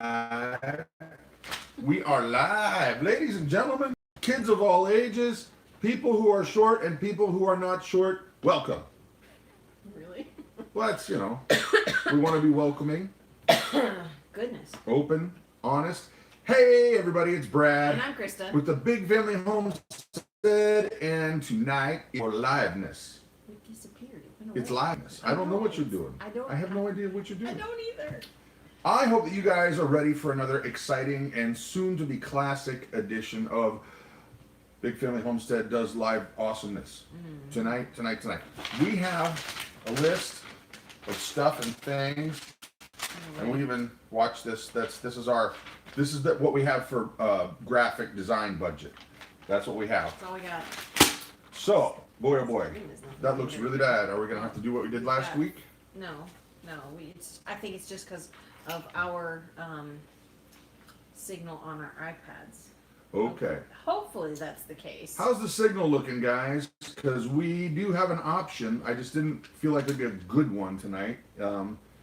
We are live, ladies and gentlemen, kids of all ages, people who are short and people who are not short. Welcome. Really? Well, that's, we want to be welcoming. Goodness. Open, honest. Hey, everybody, it's Brad. And I'm Christa. With the Big Family Homestead, and tonight is liveness. It disappeared. It's liveness. I don't know what you're doing. I have no idea what you're doing. I don't either. I hope that you guys are ready for another exciting and soon-to-be classic edition of Big Family Homestead Does Live Awesomeness. Tonight. We have a list of stuff and things, and we even watch this. This is what we have for graphic design budget. That's what we have. That's all we got. So, boy oh boy, that looks really bad. Are we gonna have to do what we did last week? No. I think it's just because of our signal on our iPads. Okay. Hopefully that's the case. How's the signal looking, guys? Because we do have an option. I just didn't feel like it'd be a good one tonight,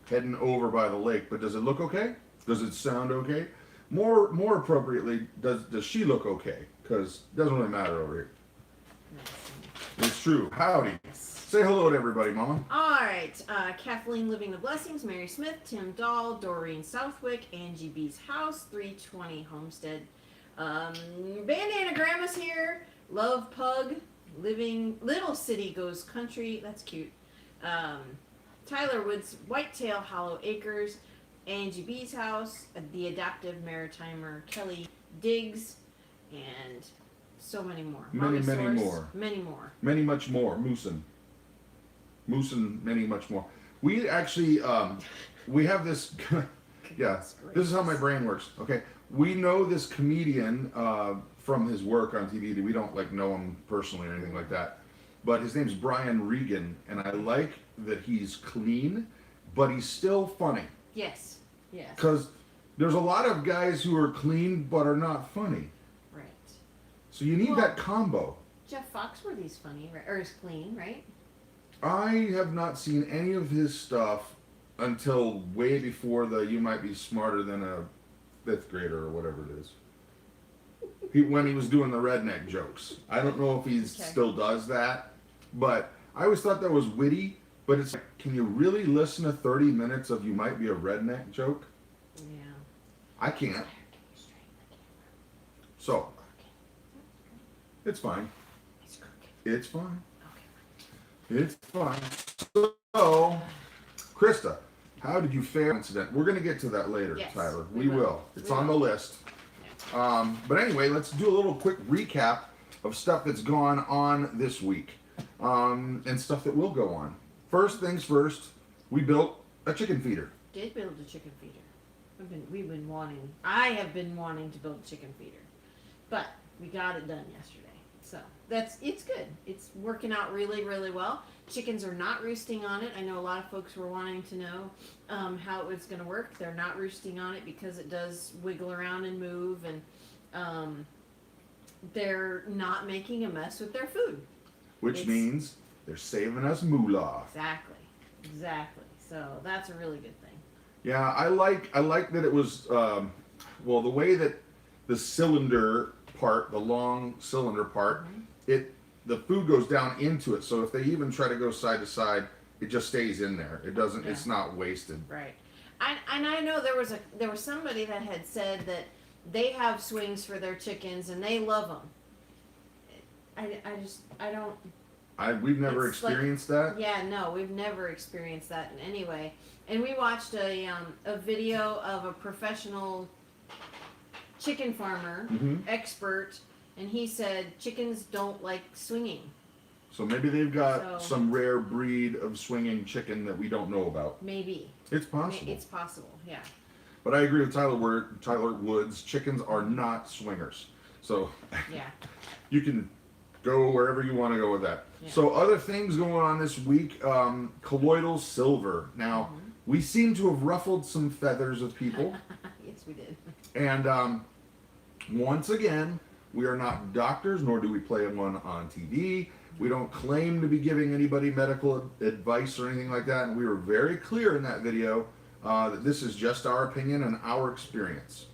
heading over by the lake. But does it look okay? Does it sound okay? More appropriately, does she look okay? Because it doesn't really matter over here. It's true. Howdy. Say hello to everybody, Mama. All right. Kathleen Living the Blessings, Mary Smith, Tim Dahl, Doreen Southwick, Angie B's House, 320 Homestead. Bandana Grandma's here. Love Pug, Living Little City Goes Country. That's cute. Tyler Woods, Whitetail Hollow Acres, Angie B's House, The Adaptive Maritimer, Kelly Diggs, and so many more. Many more. Many much more. Moosin, many much more. We actually, we have this, yeah, this is how my brain works, okay? We know this comedian from his work on TV. We don't, know him personally or anything like that. But his name's Brian Regan, and I like that he's clean, but he's still funny. Yes. Because there's a lot of guys who are clean but are not funny. Right. So you need that combo. Jeff Foxworthy's funny, right? Or is clean, right? I have not seen any of his stuff until way before the "You Might Be Smarter Than a Fifth Grader" or whatever it is. When he was doing the redneck jokes. I don't know if he still does that, but I always thought that was witty. But it's like, can you really listen to 30 minutes of "You Might Be a Redneck" joke? Yeah. I can't. So, it's fine. It's fine. It's fine. So, Christa, how did you fare incident? We're going to get to that later, yes, Tyler. We will. It's on the list. But anyway, let's do a little quick recap of stuff that's gone on this week and stuff that will go on. First things first, we built a chicken feeder. Did build a chicken feeder. I have been wanting to build a chicken feeder, but we got it done yesterday. So it's good. It's working out really, really well. Chickens are not roosting on it. I know a lot of folks were wanting to know how it was going to work. They're not roosting on it because it does wiggle around and move, and they're not making a mess with their food. Which means they're saving us moolah. Exactly. So that's a really good thing. Yeah, I like that it was the way that the cylinder part, the long cylinder part, the food goes down into it. So if they even try to go side to side, it just stays in there. It doesn't. Yeah. It's not wasted. Right. And I know there was somebody that had said that they have swings for their chickens and they love them. I don't. We've never experienced that. Yeah, no, we've never experienced that in any way. And we watched a video of a professional chicken farmer, expert, and he said chickens don't like swinging. So maybe they've got some rare breed of swinging chicken that we don't know about. Maybe. It's possible. It's possible, yeah. But I agree with Tyler Woods. Chickens are not swingers. So yeah, you can go wherever you want to go with that. Yeah. So other things going on this week, colloidal silver. Now, we seem to have ruffled some feathers of people. Yes, we did. And once again, we are not doctors, nor do we play one on TV. We don't claim to be giving anybody medical advice or anything like that. And we were very clear in that video that this is just our opinion and our experience.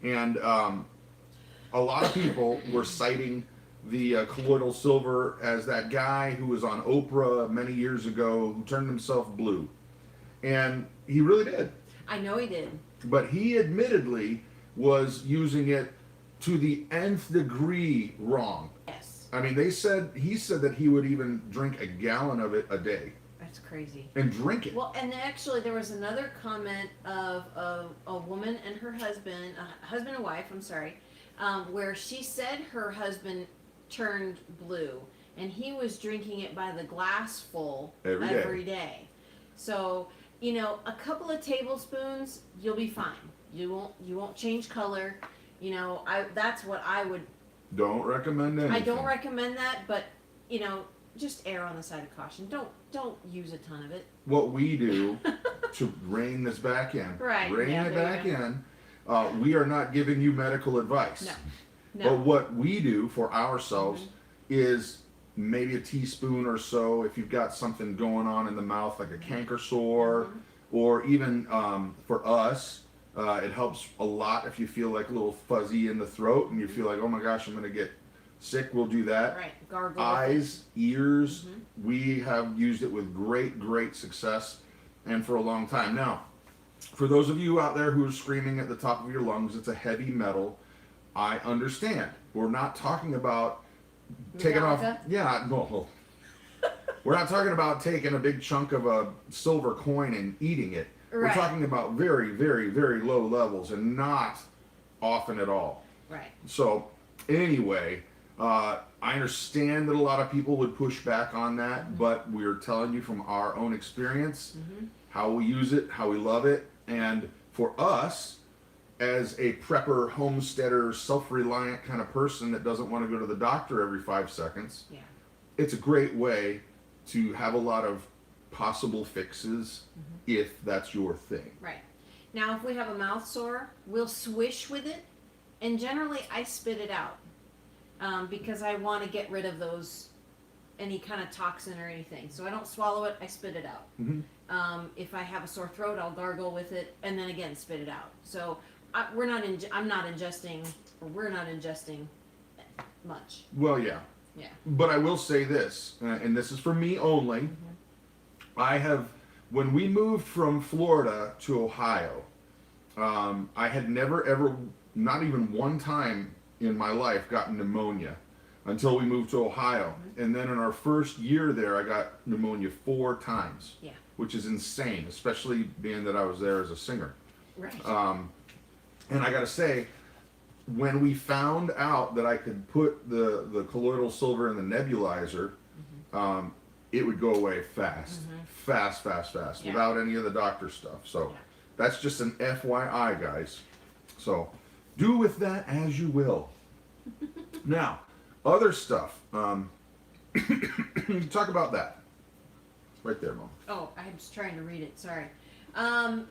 And a lot of people were citing the colloidal silver as that guy who was on Oprah many years ago who turned himself blue. And he really did. I know he did. But he admittedly was using it to the nth degree wrong. Yes. I mean, he said that he would even drink a gallon of it a day. That's crazy. And drink it. Well, and actually there was another comment of a woman and her husband, husband and wife, I'm sorry, where she said her husband turned blue and he was drinking it by the glass full every day. So, you know, a couple of tablespoons, you'll be fine. You won't change color. You know, that's what I would. Don't recommend anything. I don't recommend that, but you know, just err on the side of caution. Don't use a ton of it. What we do to rein this back in, rein it back in. We are not giving you medical advice. No. But what we do for ourselves is maybe a teaspoon or so if you've got something going on in the mouth like a canker sore, or even for us, it helps a lot if you feel like a little fuzzy in the throat and you feel like, oh my gosh, I'm going to get sick. We'll do that. Right. Gargle. Eyes, ears, we have used it with great success and for a long time. Now, for those of you out there who are screaming at the top of your lungs, it's a heavy metal. I understand. We're not talking about taking off. Yeah, no. We're not talking about taking a big chunk of a silver coin and eating it. Right. We're talking about very low levels and not often at all. Right. So anyway, I understand that a lot of people would push back on that, but we're telling you from our own experience how we use it, how we love it, and for us, as a prepper, homesteader, self-reliant kind of person that doesn't want to go to the doctor every 5 seconds, it's a great way to have a lot of possible fixes if that's your thing. Right. Now, if we have a mouth sore, we'll swish with it, and generally I spit it out because I want to get rid of any kind of toxin or anything. So I don't swallow it, I spit it out. If I have a sore throat, I'll gargle with it and then again spit it out. So we're not ingesting much. Well, yeah. Yeah. But I will say this, and this is for me only. When we moved from Florida to Ohio, I had never ever, not even one time in my life, gotten pneumonia until we moved to Ohio. And then in our first year there, I got pneumonia 4 times. Yeah. Which is insane, especially being that I was there as a singer. Right. And I gotta say, when we found out that I could put the colloidal silver in the nebulizer, it would go away fast, fast, without any of the doctor stuff. So that's just an FYI, guys. So do with that as you will. Now, other stuff. Talk about that. Right there, Mom. Oh, I was trying to read it. Sorry.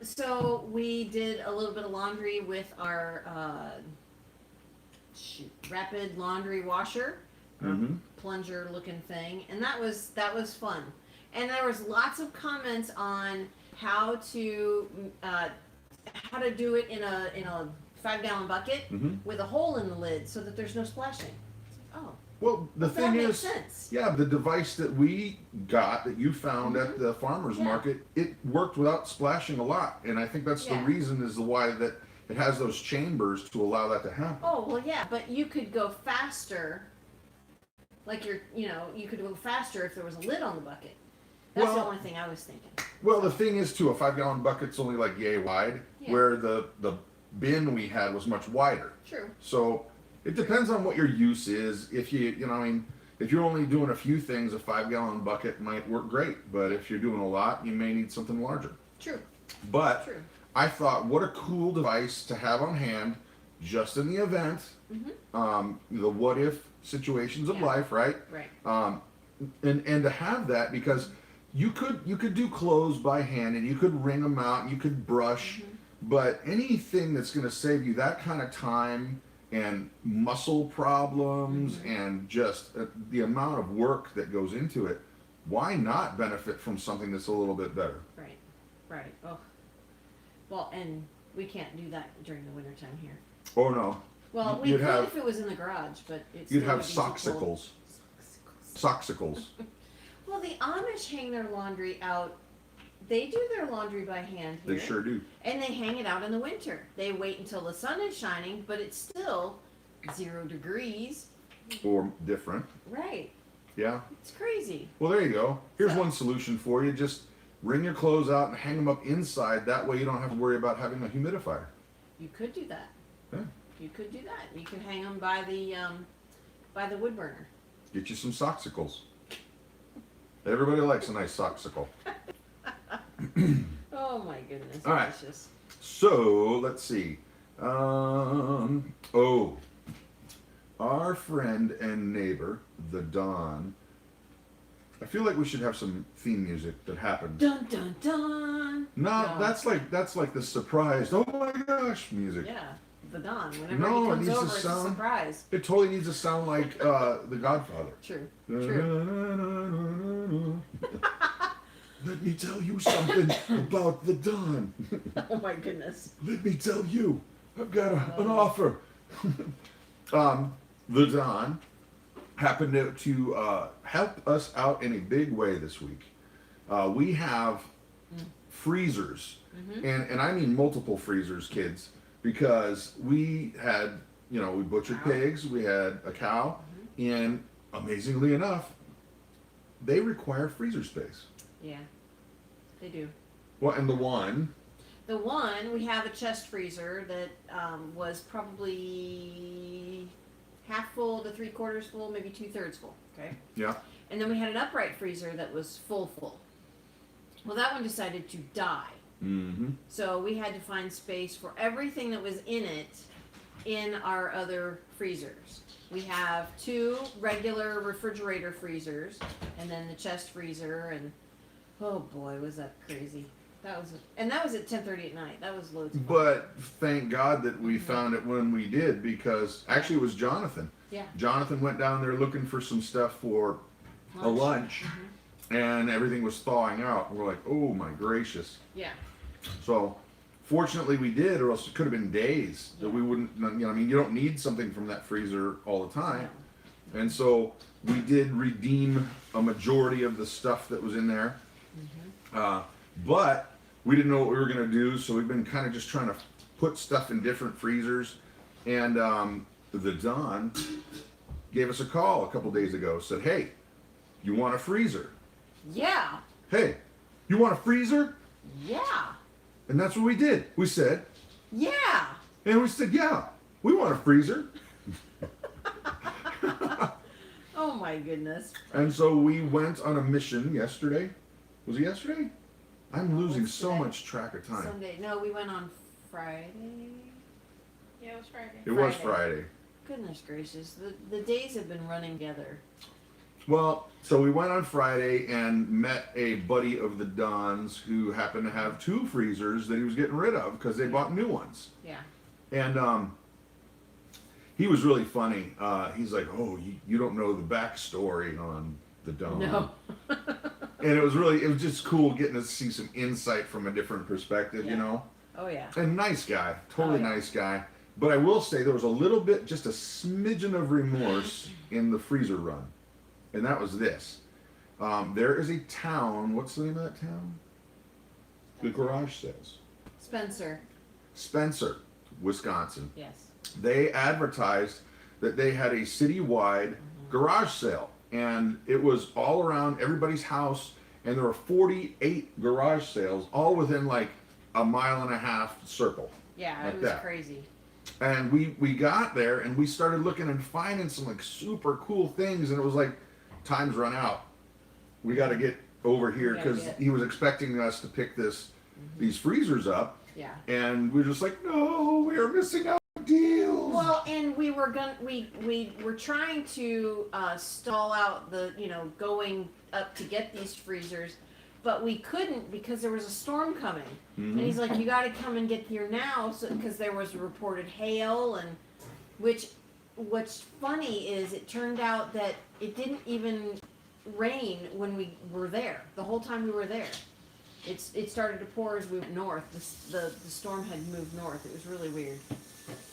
So we did a little bit of laundry with our rapid laundry washer, plunger looking thing, and that was fun. And there was lots of comments on how to do it in a 5-gallon bucket with a hole in the lid so that there's no splashing. Oh. Well, the thing is, sense. Yeah, the device that we got, that you found at the farmer's market, it worked without splashing a lot. And I think that's the reason is why that it has those chambers to allow that to happen. Oh, well, yeah, but you could go faster. Like you could go faster if there was a lid on the bucket. That's the only thing I was thinking. Well, the thing is, too, a 5-gallon bucket's only like yay wide, where the bin we had was much wider. True. So it depends on what your use is. If if you're only doing a few things, a 5-gallon bucket might work great. But if you're doing a lot, you may need something larger. True. But I thought, what a cool device to have on hand, just in the event, the what if situations of life, right? Right. And to have that, because you could do clothes by hand and you could wring them out and you could brush, but anything that's going to save you that kind of time and muscle problems and just the amount of work that goes into it, why not benefit from something that's a little bit better? Right. Oh. Well, and we can't do that during the wintertime here. Oh no. Well, we You'd could have- if it was in the garage, but it's You'd still have would be too cold. soxicles. Soxicles. Well, the Amish hang their laundry out. They do their laundry by hand here. They sure do. And they hang it out in the winter. They wait until the sun is shining, but it's still 0 degrees. Or different. Right. Yeah. It's crazy. Well, there you go. Here's So- one solution for you. Just wring your clothes out and hang them up inside. That way you don't have to worry about having a humidifier. You could do that. Yeah. You could do that. You could hang them by the wood burner. Get you some soxicles. Everybody likes a nice soxicle. Oh my goodness All right. gracious. So, let's see. Our friend and neighbor, the Don. I feel like we should have some theme music that happens. Dun dun dun. No, that's like the surprise. Oh my gosh, music. Yeah, the Don. Whenever No, he it comes needs to over, it's a sound- surprise. It totally needs to sound like The Godfather. True. True. Let me tell you something about the Don. Oh my goodness. Let me tell you, I've got an offer. The Don happened to help us out in a big way this week. We have freezers, and I mean multiple freezers, kids, because we had, we butchered Cow. pigs, we had a cow, and amazingly enough, they require freezer space. Yeah, they do. Well, and the one, We have a chest freezer that was probably half full to 3/4 full, maybe 2/3 full. Okay. yeah, And then we had an upright freezer that was full. Well, that one decided to die. So we had to find space for everything that was in it in our other freezers. We have 2 regular refrigerator freezers and then the chest freezer, and oh boy, was that crazy. That was at 10:30 at night. That was loads of fun. but thank God that we found it when we did, because actually it was Jonathan. Yeah. Jonathan went down there looking for some stuff for a lunch, and everything was thawing out. And we're like, oh my gracious. Yeah. So, fortunately we did, or else it could have been days that we wouldn't, you don't need something from that freezer all the time. And so, we did redeem a majority of the stuff that was in there. But, we didn't know what we were going to do, so we've been kind of just trying to put stuff in different freezers. And the Don gave us a call a couple days ago, said, hey, you want a freezer? Yeah. Hey, you want a freezer? Yeah. And that's what we did. We said, Yeah. and we said, yeah, we want a freezer. Oh my goodness. And so we went on a mission yesterday. Was it yesterday? I'm losing What's so today? much track of time. Sunday. No, we went on Friday. Yeah, it was Friday. It was Friday. Friday. Goodness gracious. The days have been running together. Well, so we went on Friday and met a buddy of the Don's who happened to have 2 freezers that he was getting rid of because they bought new ones. Yeah. And he was really funny. He's like, oh, you don't know the backstory on the Don. No. And it was just cool getting to see some insight from a different perspective, Yeah. Oh yeah. And nice guy, totally Oh, yeah. nice guy. But I will say there was a little bit, just a smidgen of remorse in the freezer run. And that was this. There is a town, what's the name of that town? The garage sales. Spencer, Wisconsin. Yes. They advertised that they had a citywide garage sale. And it was all around everybody's house. And there were 48 garage sales, all within like a 1.5-mile circle. Yeah, Like it was that. crazy. And we got there and we started looking and finding some like super cool things. And it was like, time's run out. We got to get over here, We gotta because get- he was expecting us to pick these freezers up. Yeah. And we were just like, no, we are missing out on deals. Well, and we were we were trying to stall out the going up to get these freezers, but we couldn't because there was a storm coming. And he's like, you got to come and get here now, because there was reported hail, and what's funny is it turned out that it didn't even rain when we were there. The whole time we were there. it started to pour as we went north. The storm had moved north. It was really weird.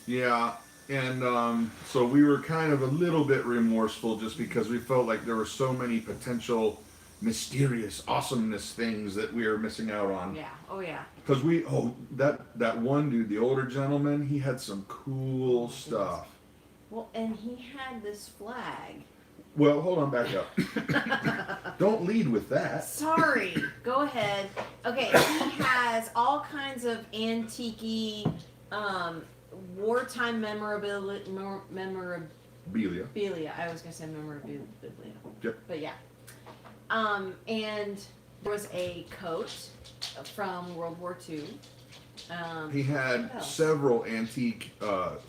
Yeah, and so we were kind of a little bit remorseful just because we felt like there were so many potential mysterious awesomeness things that we were missing out on. Yeah. Oh yeah. Because that one dude, the older gentleman, he had some cool stuff. Well, and he had this flag. Well, hold on, back up. Don't lead with that. Sorry. Go ahead. Okay, he has all kinds of antique wartime memorabilia. Belia. I was gonna say memorabilia. Yep. But yeah. And there was a coat from World War II. He had what else? several antique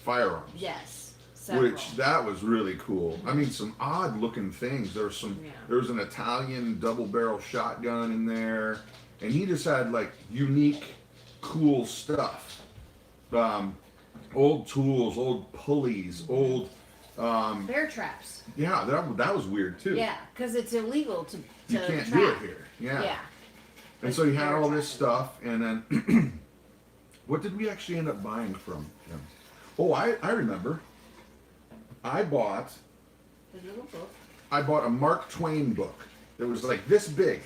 firearms. Yes. Several. Which that was really cool. I mean, some odd looking things. There was there was an Italian double barrel shotgun in there, and he just had like unique, cool stuff. Old tools, old pulleys, old. Bear traps. Yeah, that was weird too. Yeah, because it's illegal to You can't trap. do it here. Yeah. Yeah. And so he had Bear all this trapping. stuff, and then what did we actually end up buying from him? Oh, I remember. I bought The little book. a Mark Twain book. It was like this big,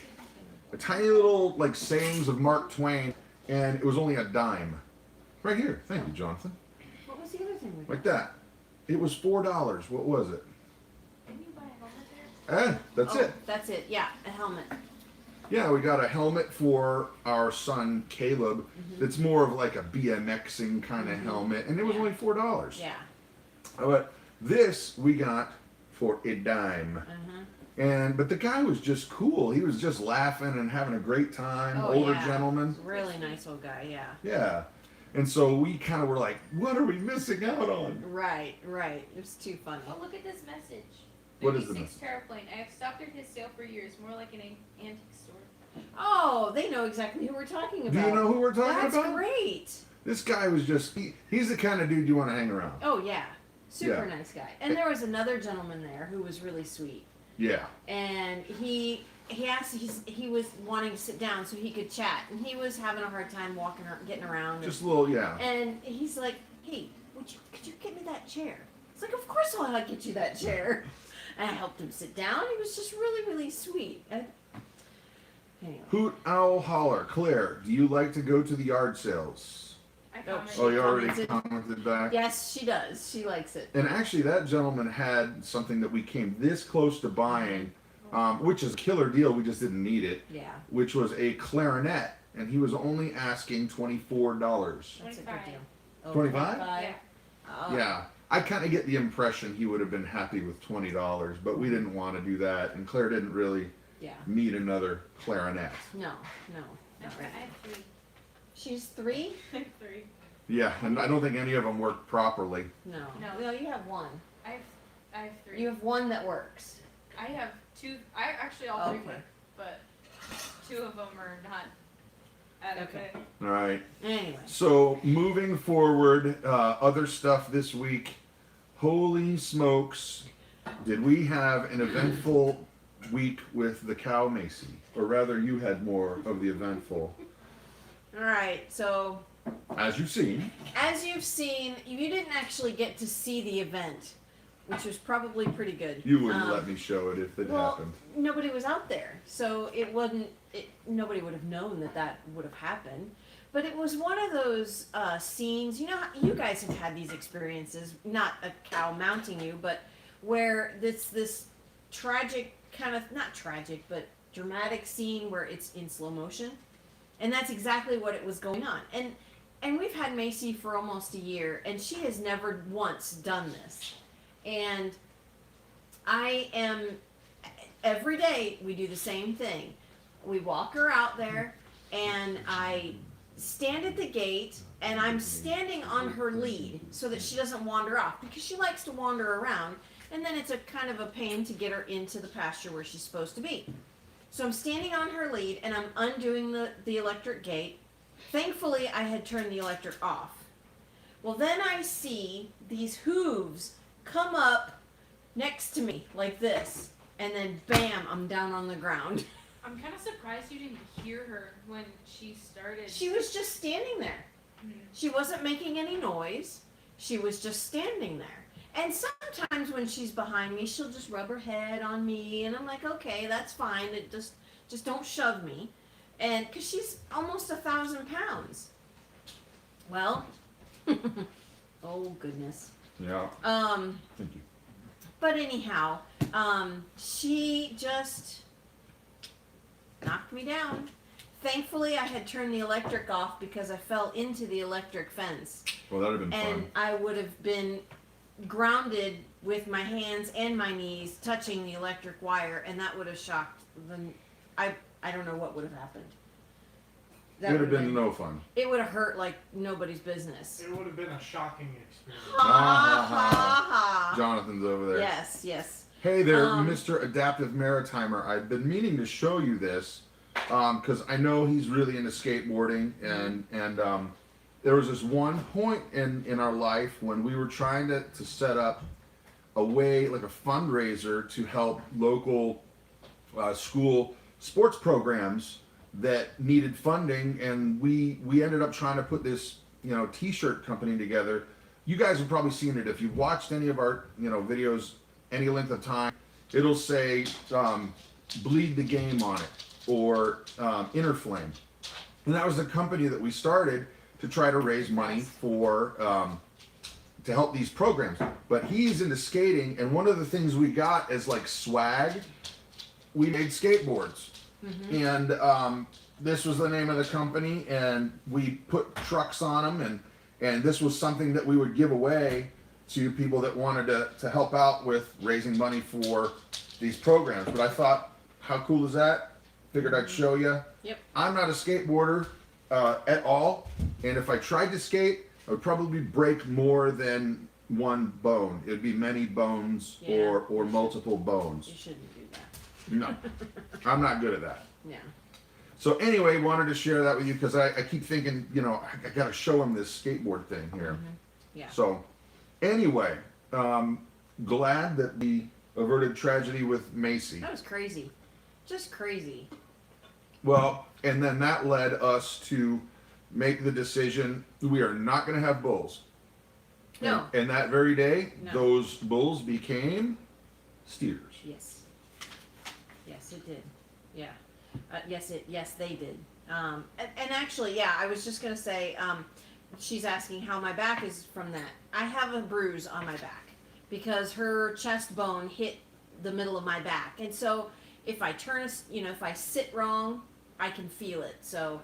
a tiny little like sayings of Mark Twain, and it was only a dime. Right here. Thank you, Jonathan. What was the other thing we got? Like that. It was $4. What was it? Didn't you buy a helmet there? That's Oh, it. That's it. Yeah, a helmet. Yeah, we got a helmet for our son Caleb. That's more of like a BMXing kind of helmet, and it was Yeah. only $4. Yeah. But this we got for a dime. But the guy was just cool. He was just laughing and having a great time. Oh, Older yeah. gentleman. Really nice old guy. Yeah. Yeah. And so we kind of were like, what are we missing out on? Right. Right. It was too funny. Oh, look at this message. What is the 56 Terraplane. I have stopped at his sale for years, more like an antique store. Oh, they know exactly who we're talking about. Do you know who we're talking That's about? great. This guy was just, he's the kind of dude you want to hang around. Oh yeah, super Yeah. nice guy. And there was another gentleman there who was really sweet. Yeah. And he asked he was wanting to sit down so he could chat, and he was having a hard time walking or getting around. Just a little, yeah. And he's like, "Hey, could you get me that chair?" It's like, "Of course I'll get you that chair." And I helped him sit down. He was just really, really sweet. Anyway. Hoot, owl, holler. Claire, do you like to go to the yard sales? I Oh, commented. Oh, you already commented. commented back? Yes, she does. She likes it. And actually, that gentleman had something that we came this close to buying, which is a killer deal. We just didn't need it, Yeah, which was a clarinet. And he was only asking $24. that's a good 25. deal. Oh, 25? Yeah. Oh. Yeah. I kind of get the impression he would have been happy with $20, but we didn't want to do that. And Claire didn't really Yeah. need another clarinet. No, I not have really. three. She's 3? I have three. Yeah, and I don't think any of them worked properly. No. No. Well, you have one. I have three. You have one that works. I have two. I actually all three Okay. work, but two of them are not adequate. Okay. All right. Anyway. So moving forward, other stuff this week. Holy smokes! Did we have an eventful week with the cow Macy, or rather, you had more of the eventful, All right. So, as you've seen. as you've seen, you didn't actually get to see the event, which was probably pretty good. You wouldn't let me show it if it well, happened. nobody was out there, so it wasn't. Nobody would have known that would have happened. But it was one of those scenes. You know, you guys have had these experiences. Not a cow mounting you, but where this tragic kind of not tragic, but dramatic scene where it's in slow motion, and that's exactly what it was going on. And we've had Macy for almost a year, and she has never once done this. And I am every day we do the same thing. We walk her out there, and I stand at the gate, and I'm standing on her lead so that she doesn't wander off, because she likes to wander around, and then it's a kind of a pain to get her into the pasture where she's supposed to be. So I'm standing on her lead, and I'm undoing the electric gate. Thankfully, I had turned the electric off. Well, then I see these hooves come up next to me like this, and then bam, I'm down on the ground. I'm kind of surprised you didn't hear her when she started. She was just standing there. She wasn't making any noise. She was just standing there. And sometimes when she's behind me, she'll just rub her head on me, and I'm like, okay, that's fine. It just don't shove me, and because she's almost 1,000 pounds. Well, oh goodness. Yeah. Thank you. But anyhow, she just knocked me down. Thankfully, I had turned the electric off because I fell into the electric fence. Well, that'd have been And fun. I would have been grounded with my hands and my knees touching the electric wire, and that would have shocked the. I don't know what would have happened. It would have been no fun. It would have hurt like nobody's business. It would have been a shocking experience. Ha ha ha. Jonathan's over there. Yes, yes. Hey there, Mr. Adaptive Maritimer. I've been meaning to show you this because I know he's really into skateboarding, and there was this one point in our life when we were trying to set up a way, like a fundraiser, to help local school sports programs that needed funding, and we ended up trying to put this t-shirt company together. You guys have probably seen it if you've watched any of our videos any length of time. It'll say bleed the game on it, or Inner Flame, and that was the company that we started to try to raise money for to help these programs. But he's into skating, and one of the things we got as like swag, we made skateboards. And this was the name of the company, and we put trucks on them, and this was something that we would give away to people that wanted to help out with raising money for these programs. But I thought, how cool is that? Figured I'd show you. Yep. I'm not a skateboarder at all, and if I tried to skate, I would probably break more than one bone. It would be many bones, Yeah. or multiple You bones. shouldn't do that. No, I'm not good at that. Yeah. So anyway, wanted to share that with you because I keep thinking, I got to show him this skateboard thing here. Yeah. So anyway, glad that we averted tragedy with Macy. That was crazy. Just crazy. Well, and then that led us to make the decision we are not going to have bulls. No. And that very day, No. those bulls became steers. Yes. Yes, it did. Yeah. Yes, they did. And actually, yeah, I was just gonna say, she's asking how my back is from that. I have a bruise on my back because her chest bone hit the middle of my back, and so if I turn, if I sit wrong, I can feel it. So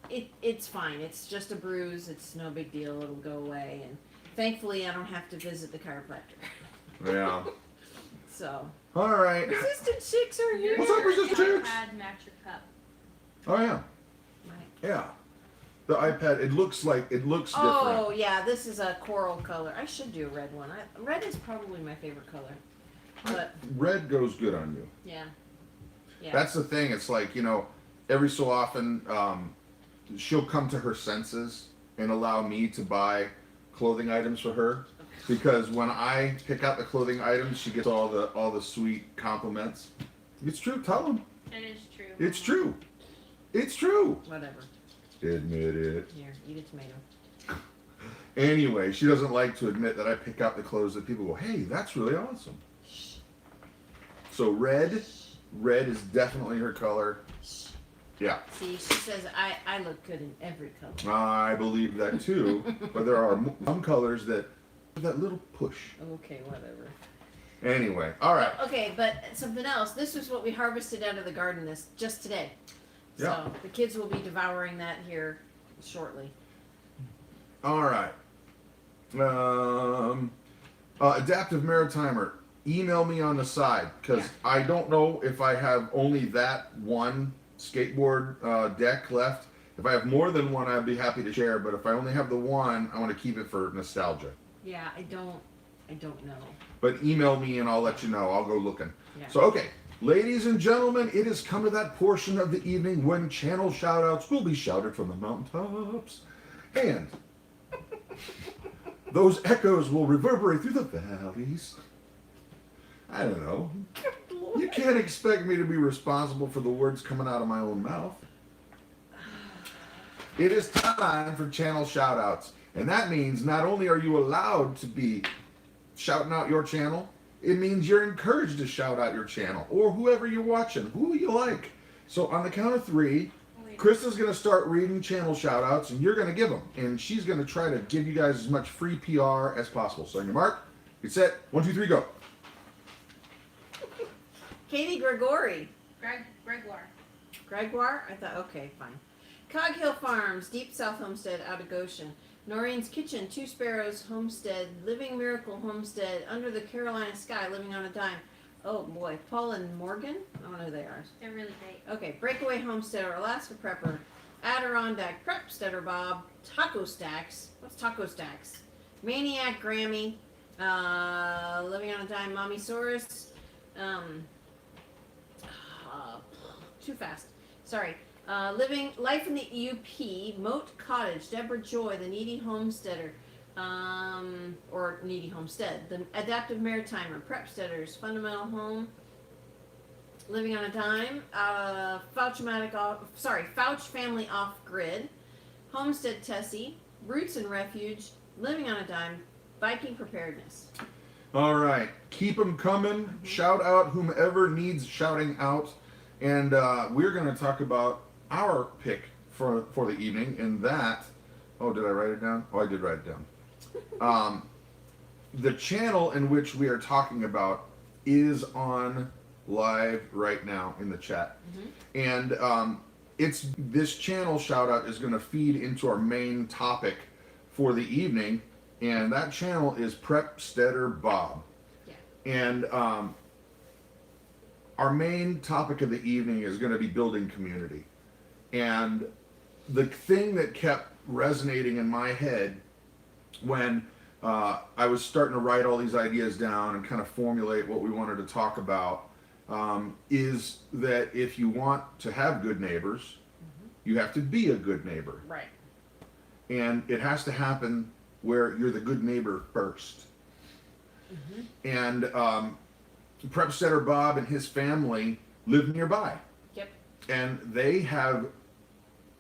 it's fine. It's just a bruise. It's no big deal. It'll go away, and thankfully, I don't have to visit the chiropractor. Yeah. So. All right. Resistant chicks are here. What's up, Resistant Chicks? iPad match your cup. Oh yeah. Right. Yeah. The iPad, it looks different. Oh yeah, this is a coral color. I should do a red one. Red is probably my favorite color. But Red goes good on you. yeah. Yeah. That's the thing. It's like, every so often, she'll come to her senses and allow me to buy clothing items for her. Because when I pick out the clothing items, she gets all the sweet compliments. It's true. Tell them. It is true. It's true. It's true. Whatever. Admit it. Here, eat a tomato. Anyway, she doesn't like to admit that I pick out the clothes that people go, hey, that's really awesome. So red is definitely her color. Yeah. See, she says I look good in every color. I believe that too. But there are some colors that little push. Okay, whatever. Anyway, all right. Okay, but something else. This is what we harvested out of the garden just today. So Yeah. the kids will be devouring that here shortly. All right. Adaptive Maritimer, email me on the side because Yeah. I don't know if I have only that one skateboard deck left. If I have more than one, I'd be happy to share. But if I only have the one, I want to keep it for nostalgia. Yeah, I don't know. But email me and I'll let you know. I'll go looking. Yeah. So, okay. Ladies and gentlemen, it has come to that portion of the evening when channel shoutouts will be shouted from the mountaintops. And those echoes will reverberate through the valleys. I don't know. You can't expect me to be responsible for the words coming out of my own mouth. It is time for channel shoutouts. And that means not only are you allowed to be shouting out your channel, it means you're encouraged to shout out your channel or whoever you're watching, who you like. So on the count of 3, Krista's going to start reading channel shoutouts and you're going to give them. And she's going to try to give you guys as much free PR as possible. So on your mark, get set, 1, 2, 3, go. Katie Gregory. Gregoire. I thought, okay, fine. Cog Hill Farms, Deep South Homestead out of Goshen. Noreen's Kitchen, Two Sparrows Homestead, Living Miracle Homestead, Under the Carolina Sky, Living on a Dime. Oh boy, Paul and Morgan? I don't know who they are. They're really great. Okay, Breakaway Homesteader, Alaska Prepper, Adirondack Prepsteader Bob, Taco Stacks. What's Taco Stacks? Maniac Grammy, Living on a Dime, Mommy Saurus, too fast. Sorry. Life in the UP, Moat Cottage, Deborah Joy, The Needy Homesteader, or Needy Homestead, The Adaptive Maritimer, Prepsteaders, Fundamental Home, Living on a Dime, Fouch Family Off Grid, Homestead Tessie, Roots and Refuge, Living on a Dime, Viking Preparedness. All right, keep them coming. Shout out whomever needs shouting out. And we're going to talk about our pick for the evening, and that, oh, did I write it down? Oh, I did write it down. The channel in which we are talking about is on live right now in the chat. And it's this channel shout out is going to feed into our main topic for the evening, and that channel is Prepsteader Bob. Yeah. And our main topic of the evening is going to be building community. And the thing that kept resonating in my head when I was starting to write all these ideas down and kind of formulate what we wanted to talk about is that if you want to have good neighbors, you have to be a good neighbor. Right. And it has to happen where you're the good neighbor first. And Prepsteader Bob and his family live nearby. Yep. And they have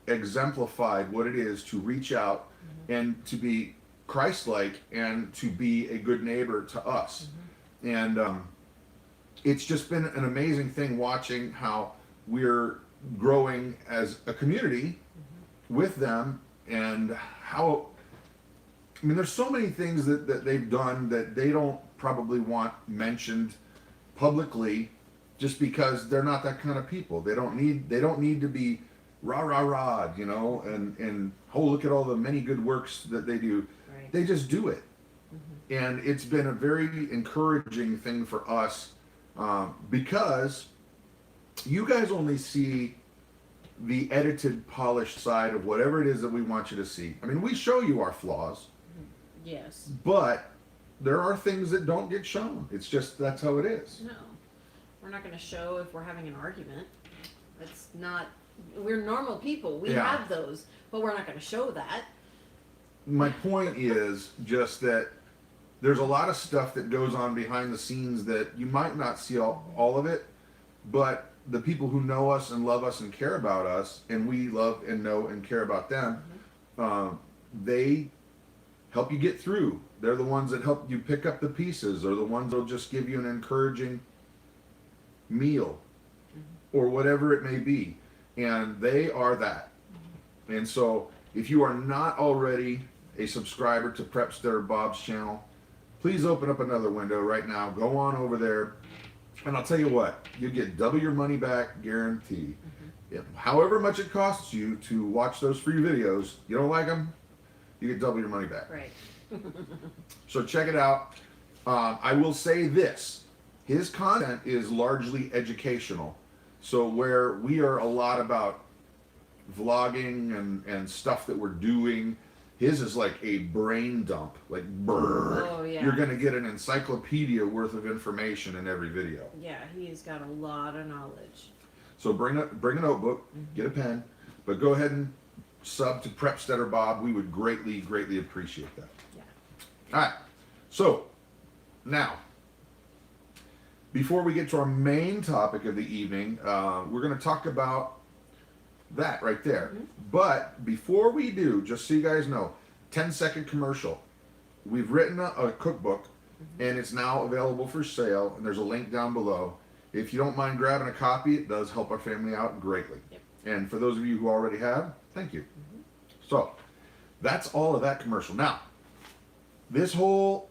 exemplified what it is to reach out and to be Christ-like and to be a good neighbor to us. And it's just been an amazing thing watching how we're growing as a community with them, and how, I mean, there's so many things that they've done that they don't probably want mentioned publicly just because they're not that kind of people. They don't need to be rah, you know, and oh, look at all the many good works that they do. Right. They just do it. And it's been a very encouraging thing for us because you guys only see the edited, polished side of whatever it is that we want you to see. I mean, we show you our flaws, Yes. but there are things that don't get shown. It's just, that's how it is. No. We're not going to show if we're having an argument. That's not, we're normal people. We Yeah. have those, but we're not going to show that. My point is just that there's a lot of stuff that goes on behind the scenes that you might not see all of it, but the people who know us and love us and care about us, and we love and know and care about them, they help you get through. They're the ones that help you pick up the pieces, or the ones that'll just give you an encouraging meal or whatever it may be. And they are that. And so if you are not already a subscriber to Prepsteader Bob's channel, please open up another window right now. Go on over there. And I'll tell you what, you get double your money back guarantee. However much it costs you to watch those free videos, you don't like them, you get double your money back. Right. So check it out. I will say this, his content is largely educational. So where we are a lot about vlogging and stuff that we're doing, his is like a brain dump, like brrr. Oh, yeah. You're gonna get an encyclopedia worth of information in every video. Yeah, he's got a lot of knowledge. So bring a notebook, get a pen, but go ahead and sub to Prepsteader Bob. We would greatly, greatly appreciate that. Yeah. All right. So now, before we get to our main topic of the evening, we're going to talk about that right there. But before we do, just so you guys know, 10-second commercial. We've written a cookbook, and it's now available for sale, and there's a link down below. If you don't mind grabbing a copy, it does help our family out greatly. Yep. And for those of you who already have, thank you. So, that's all of that commercial. Now, this whole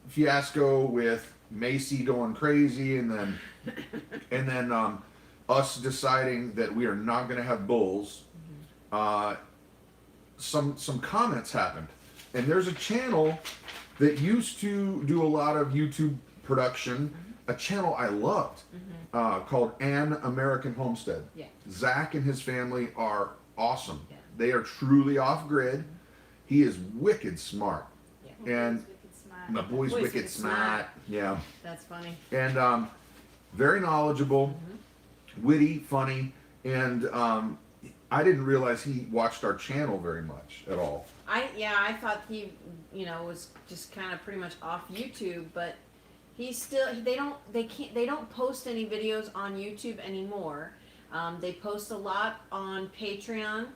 fiasco with Macy going crazy, and then us deciding that we are not going to have bulls, some comments happened. And there's a channel that used to do a lot of YouTube production, a channel I loved, called An American Homestead. Yeah. Zach and his family are awesome. Yeah. They are truly off-grid. He is wicked smart. Yeah. And the boy's Boy's wicked wicked smart. smart. Yeah. That's funny. And very knowledgeable, witty, funny, and I didn't realize he watched our channel very much at all. I thought he, was just kind of pretty much off YouTube, but he's still. They don't post any videos on YouTube anymore. They post a lot on Patreon.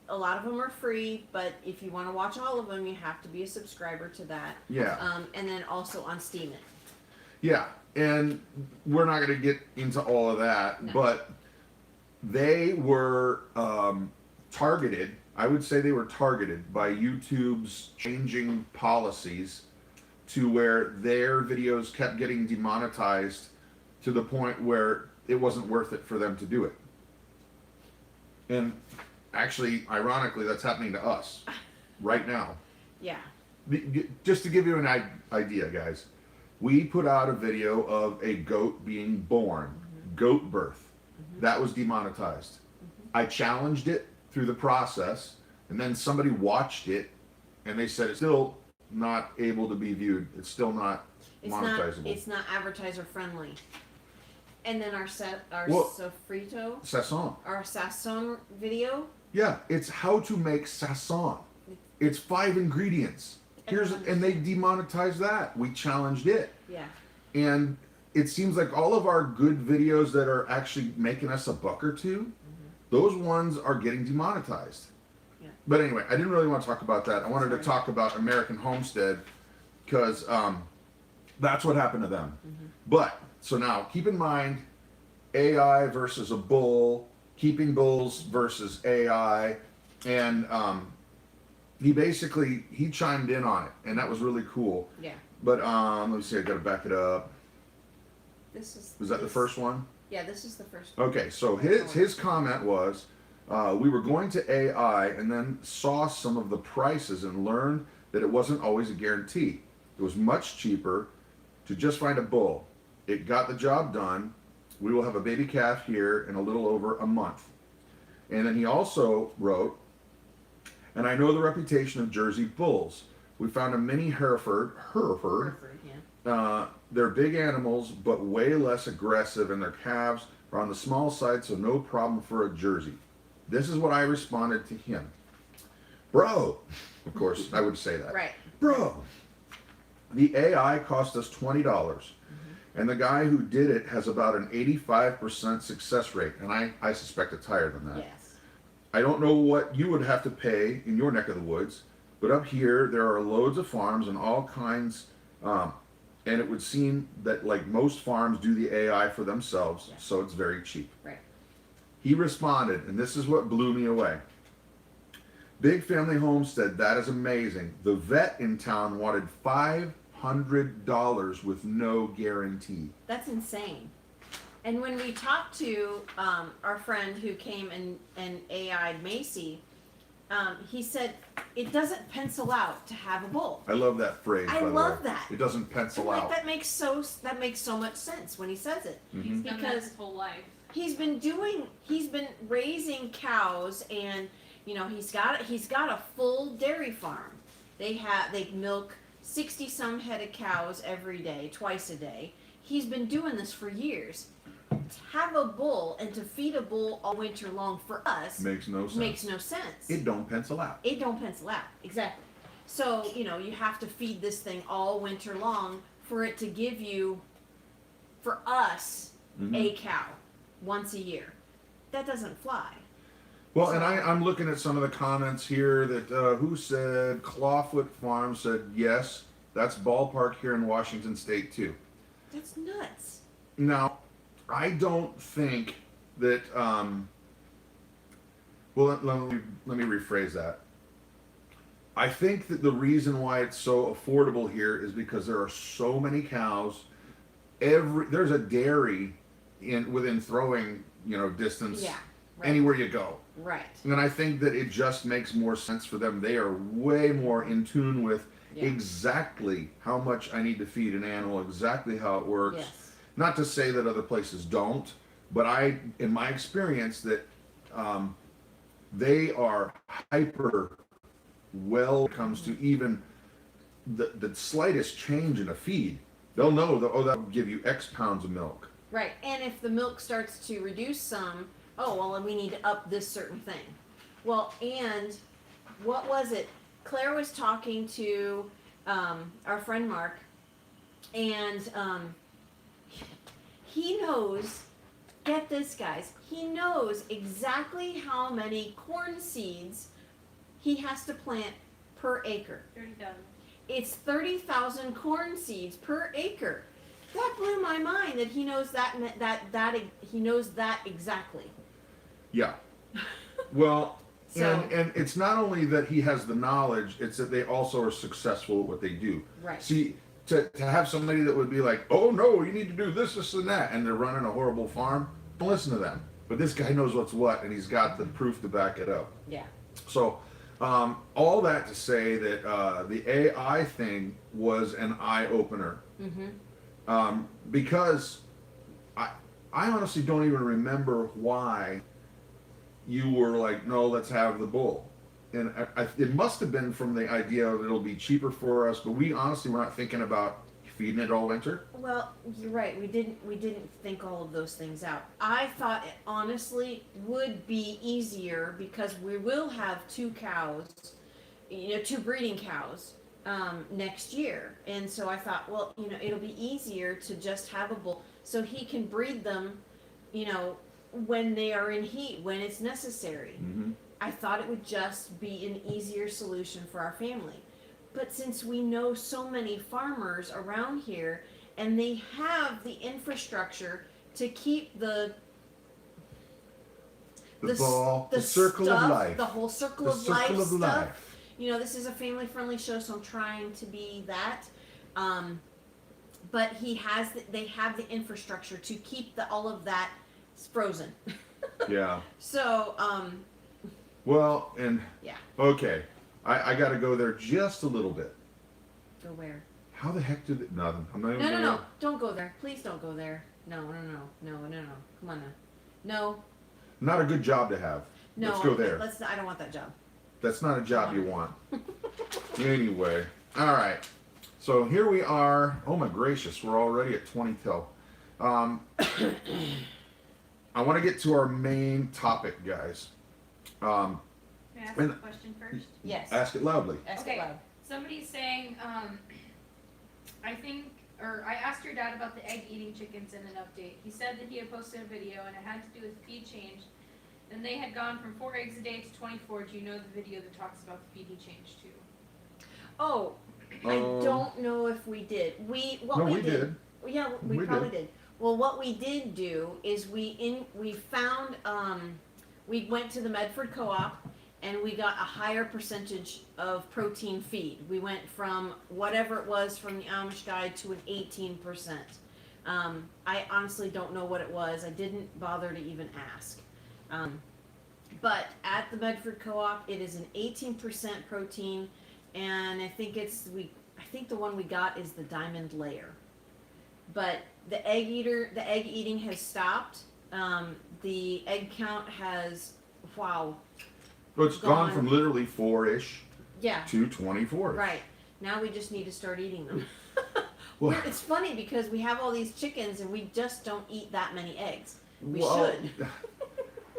A lot of them are free, but if you want to watch all of them, you have to be a subscriber to that. Yeah. And then also on Steam It. Yeah, and we're not going to get into all of that, No. but they were targeted. I would say they were targeted by YouTube's changing policies to where their videos kept getting demonetized to the point where it wasn't worth it for them to do it. And actually, ironically, that's happening to us right now. Yeah. Just to give you an idea, guys, we put out a video of a goat being born, goat birth. That was demonetized. I challenged it through the process, and then somebody watched it, and they said it's still not able to be viewed. It's still not monetizable. It's not advertiser friendly. And then our Well, sofrito, Sasson. our sasson video. Yeah, it's how to make sasson. It's 5 ingredients. And they demonetized that. We challenged it. Yeah. And it seems like all of our good videos that are actually making us a buck or two, those ones are getting demonetized. Yeah. But anyway, I didn't really want to talk about that. I wanted to talk about American Homestead because that's what happened to them. But, so now, keep in mind, AI versus a bull, keeping bulls versus AI, and he chimed in on it, and that was really cool. Yeah. But let me see, I gotta back it up. Was that the first one? Yeah, this is the first one. Okay, so his comment was, we were going to AI and then saw some of the prices and learned that it wasn't always a guarantee. It was much cheaper to just find a bull. It got the job done. We will have a baby calf here in a little over a month. And then he also wrote, and I know the reputation of Jersey bulls. We found a mini Hereford. Yeah. They're big animals, but way less aggressive, and their calves are on the small side, so no problem for a Jersey. This is what I responded to him. Bro, of course, I would say that. Right. Bro, the AI cost us $20, and the guy who did it has about an 85% success rate, and I suspect it's higher than that. Yes. I don't know what you would have to pay in your neck of the woods, but up here there are loads of farms and all kinds, and it would seem that like most farms do the AI for themselves, so it's very cheap. Right. He responded, and this is what blew me away. Big Family Homestead, that is amazing. The vet in town wanted $500 with no guarantee. That's insane. And when we talked to our friend who came and AI'd Macy, he said it doesn't pencil out to have a bull. I love that phrase. I by the love way. that. It doesn't pencil Like out. that makes so much sense when he says it. He's done that Because his whole life. he's been raising cows, and he's got a full dairy farm. They milk 60 some head of cows every day, twice a day. He's been doing this for years. To have a bull and to feed a bull all winter long for us Makes no sense. makes no sense. It don't pencil out. It don't pencil out, exactly. So you have to feed this thing all winter long for it to give you for us Mhm. a cow once a year. That doesn't fly. Well, and I'm looking at some of the comments here that who said Clawfoot Farm said yes, that's ballpark here in Washington State too. That's nuts. Now, I don't think that. Well, let me rephrase that. I think that the reason why it's so affordable here is because there are so many cows. There's a dairy within throwing distance. Yeah. Right. Anywhere you go. Right. And I think that it just makes more sense for them. They are way more in tune with exactly how much I need to feed an animal, exactly how it works. Yes. Not to say that other places don't, but in my experience, that they are hyper well when it comes to even the slightest change in a feed. They'll know that, that will give you X pounds of milk. Right. And if the milk starts to reduce some, we need to up this certain thing. Well, and what was it? Claire was talking to our friend Mark, and he knows, get this guys, he knows exactly how many corn seeds he has to plant per acre. 30,000. It's 30,000 corn seeds per acre. That blew my mind that he knows he knows that exactly. Yeah. Well, So- and it's not only that he has the knowledge, it's that they also are successful at what they do. Right. See, to have somebody that would be like, oh no, you need to do this, this, and that, and they're running a horrible farm, don't listen to them. But this guy knows what's what, and he's got the proof to back it up. Yeah. So, all that to say that the AI thing was an eye-opener. Mm-hmm. Because I honestly don't even remember why you were like, no, let's have the bull. And it must have been from the idea of it'll be cheaper for us, but we honestly were not thinking about feeding it all winter. Well, you're right. We didn't think all of those things out. I thought it honestly would be easier because we will have 2 cows, 2 breeding cows next year. And so I thought, well, it'll be easier to just have a bull so he can breed them, when they are in heat, when it's necessary. Mm-hmm. I thought it would just be an easier solution for our family. But since we know so many farmers around here and they have the infrastructure to keep the circle of life. the whole circle The of life circle of stuff. life. This is a family friendly show, so I'm trying to be that. But they have the infrastructure to keep all of that frozen. Yeah. So, Well, and yeah. okay, I got to go there just a little bit. Go where? How the heck did it? Nothing. I'm not even. No. Don't go there. Please don't go there. No. Come on now. No. Not a good job to have. No. Let's go there. I don't want that job. That's not a job you want. Anyway, all right. So here we are. Oh my gracious, we're already at 20 till. I want to get to our main topic, guys. Can I ask a And- question first? Yes. Ask it loudly. Ask Okay. it loud. Somebody's saying, I asked your dad about the egg eating chickens in an update. He said that he had posted a video and it had to do with feed change. Then they had gone from 4 eggs a day to 24. Do you know the video that talks about the feed he changed to? Oh, I don't know if we did. We did. Yeah, we We probably did. Well, what we did do is we found we went to the Medford Co-op and we got a higher percentage of protein feed. We went from whatever it was from the Amish guide to an 18%. I honestly don't know what it was. I didn't bother to even ask. But at the Medford Co-op, it is an 18% protein, and I think the one we got is the diamond layer. But the egg eating has stopped. The egg count has, Well, it's gone from literally 4-ish yeah, to 24. right. Now we just need to start eating them. Well, It's funny because we have all these chickens and we just don't eat that many eggs. We well, should.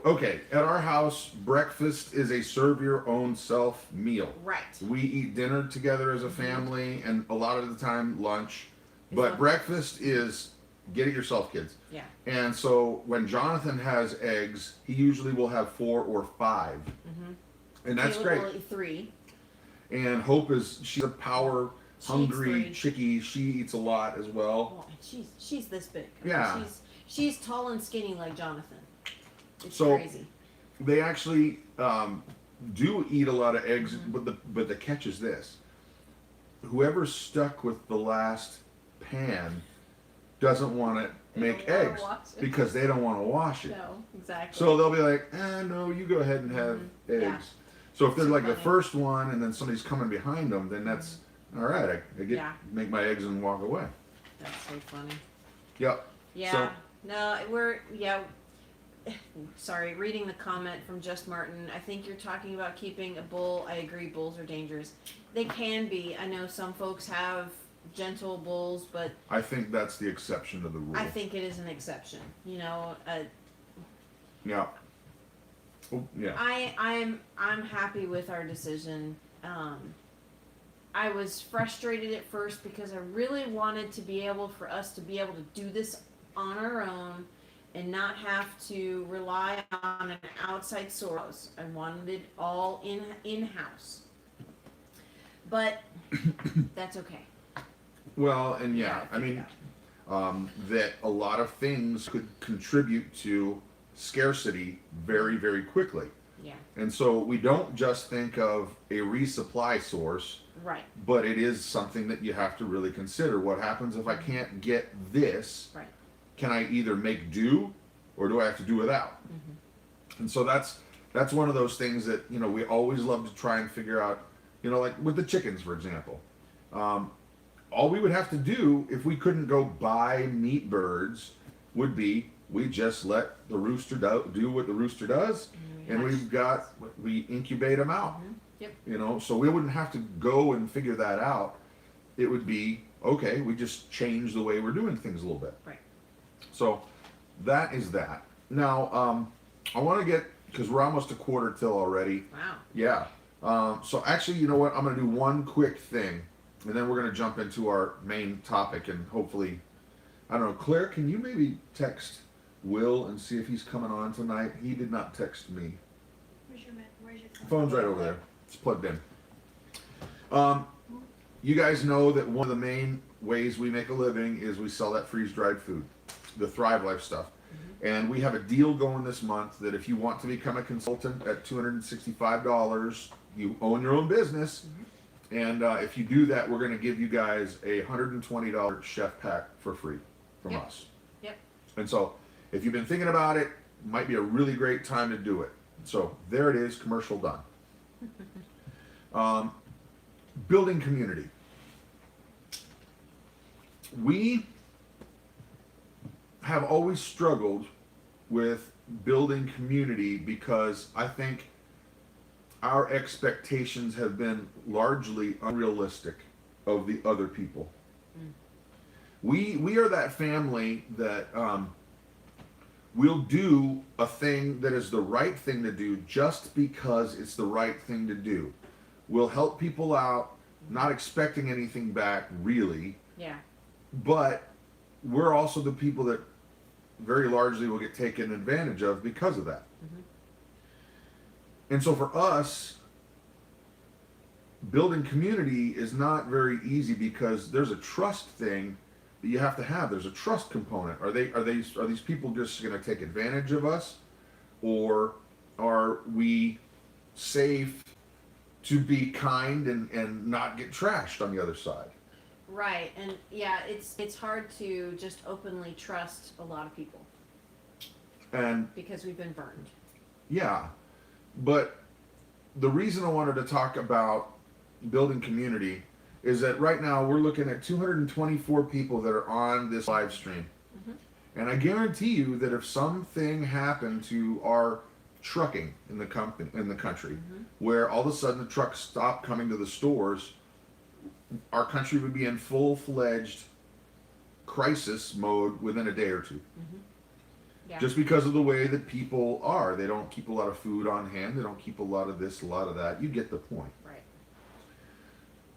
Okay, at our house, breakfast is a serve your own self meal. Right. We eat dinner together as a family, and a lot of the time lunch. But lunch. breakfast is get it yourself, kids. Yeah. And so when Jonathan has eggs, he usually will have 4 or 5. And that's Caleb great. will eat 3. And Hope she's a power hungry She eats chickie. She eats a lot as well. Oh, and she's this big. Yeah. She's tall and skinny like Jonathan. It's So- crazy. They actually do eat a lot of eggs, but the catch is this: whoever's stuck with the last pan doesn't want to They make don't wanna eggs wash it. because they don't want to wash it. No, exactly. So they'll be like, no, you go ahead and have eggs. Yeah. So if they're So like the funny. first one and then somebody's coming behind them, then that's all right. I get Yeah. make my eggs and walk away. That's so funny. Yep. Yeah. So- No, sorry, reading the comment from Just Martin, I think you're talking about keeping a bull. I agree, bulls are dangerous. They can be. I know some folks have gentle bulls, but I think that's the exception to the rule. I think it is an exception. You know, Yeah. Oh, yeah. I'm happy with our decision. I was frustrated at first because I really wanted to be able for us to be able to do this on our own and not have to rely on an outside source. I wanted it all in-house. But that's okay. Well, and Yeah, I mean, that a lot of things could contribute to scarcity very, very quickly. Yeah. And so we don't just think of a resupply source, Right. but it is something that you have to really consider. What happens if I can't get this? Right. Can I either make do or do I have to do without? And so that's one of those things that, you know, we always love to try and figure out, you know, like with the chickens, for example. All we would have to do if we couldn't go buy meat birds would be we just let the rooster do what the rooster does, and we incubate them out. Yep. You know, so we wouldn't have to go and figure that out. It would be okay. We just change the way we're doing things a little bit. Right. So that is that. Now I want to get, because we're almost a quarter till already. Wow. Yeah. So actually, you know what? I'm going to do one quick thing, and then we're going to jump into our main topic, and hopefully, I don't know, Claire, can you maybe text Will and see if he's coming on tonight? He did not text me. Where's your phone? Phone's right over there. It's plugged in. You guys know that one of the main ways we make a living is we sell that freeze-dried food, the Thrive Life stuff. And we have a deal going this month that if you want to become a consultant at $265, you own your own business. And if you do that, we're going to give you guys a $120 chef pack for free from Yep. us. Yep. And so if you've been thinking about it, might be a really great time to do it. So there it is, commercial done. Building community. We have always struggled with building community because I think our expectations have been largely unrealistic of the other people. We are that family that we'll do a thing that is the right thing to do just because it's the right thing to do. We'll help people out, not expecting anything back really, Yeah. but we're also the people that very largely will get taken advantage of because of that. And so for us, building community is not very easy because there's a trust thing that you have to have. There's a trust component. Are these people just going to take advantage of us, or are we safe to be kind and not get trashed on the other side? Right. And yeah, it's hard to just openly trust a lot of people And because we've been burned. yeah, but the reason I wanted to talk about building community is that right now we're looking at 224 people that are on this live stream. And I guarantee you that if something happened to our trucking in the country, where all of a sudden the trucks stopped coming to the stores, our country would be in full-fledged crisis mode within a day or two. Yeah. Just because of the way that people are. They don't keep a lot of food on hand. They don't keep a lot of this, a lot of that. You get the point. Right.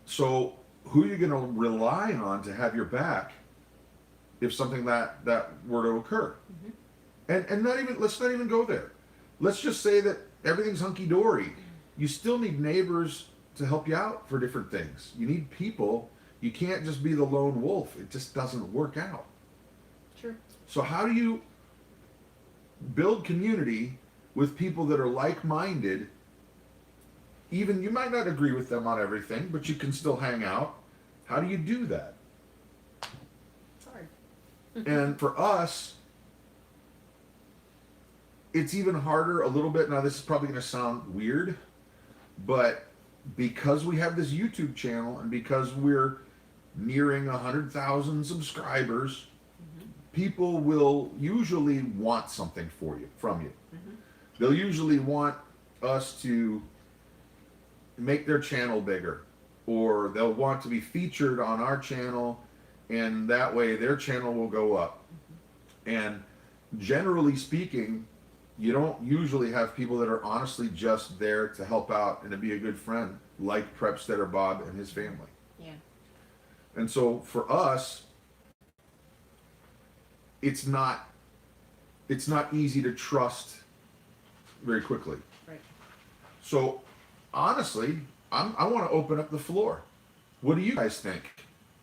So who are you going to rely on to have your back if something that were to occur. Mm-hmm. And not even, let's not even go there. Let's just say that everything's hunky-dory. You still need neighbors to help you out for different things. You need people. You can't just be the lone wolf. It just doesn't work out. Sure. So how do you build community with people that are like-minded? Even you might not agree with them on everything, but you can still hang out. How do you do that? It's hard. And for us, it's even harder a little bit. Now, this is probably going to sound weird, but because we have this YouTube channel and because we're nearing 100,000 subscribers, people will usually want something from you. They'll usually want us to make their channel bigger, or they'll want to be featured on our channel, and that way their channel will go up. And generally speaking, you don't usually have people that are honestly just there to help out and to be a good friend, like Prepsteader Bob and his family. Yeah. And so for us, it's not easy to trust very quickly. Right. So honestly, I want to open up the floor. What do you guys think?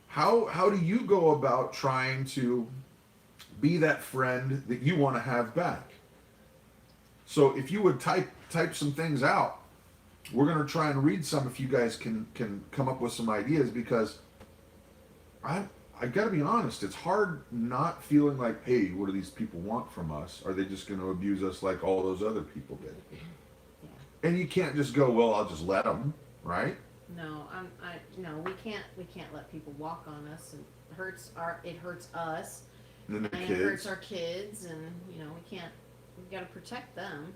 How do you go about trying to be that friend that you want to have back? So if you would type some things out, we're going to try and read some if you guys can come up with some ideas, because I got to be honest, it's hard not feeling like, hey, what do these people want from us? Are they just going to abuse us like all those other people did? Yeah. And you can't just go, well, I'll just let them, right? No, no, we can't let people walk on us, and it hurts us, And then the and it kids. hurts our kids, and we got to protect them.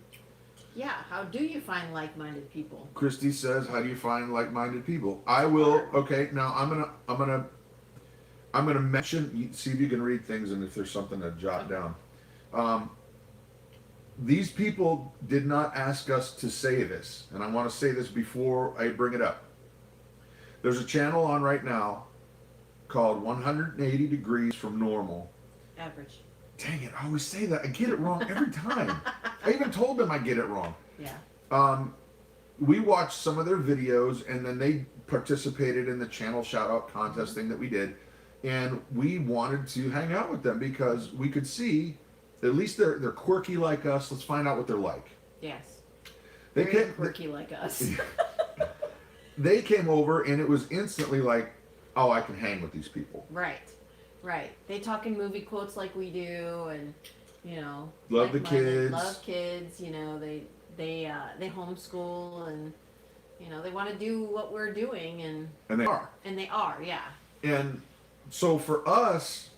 Yeah, how do you find like-minded people? Christy says, how do you find like-minded people? I will. Okay, now I'm gonna mention, see if you can read things and if there's something to jot down. These people did not ask us to say this, and I want to say this before I bring it up. There's a channel on right now called 180 Degrees from Normal. Average. Dang it, I always say that. I get it wrong every time. I even told them I get it wrong. Yeah. We watched some of their videos, and then they participated in the channel shout-out contest thing that we did, and we wanted to hang out with them because we could see at least they're quirky like us. Let's find out what they're like. Yes. They Very came, quirky like us. they came over, and it was instantly like, oh, I can hang with these people. Right. They talk in movie quotes like we do, and Love the kids. Love kids. They homeschool, and they want to do what we're doing, and they are. And they are, yeah. And so for us,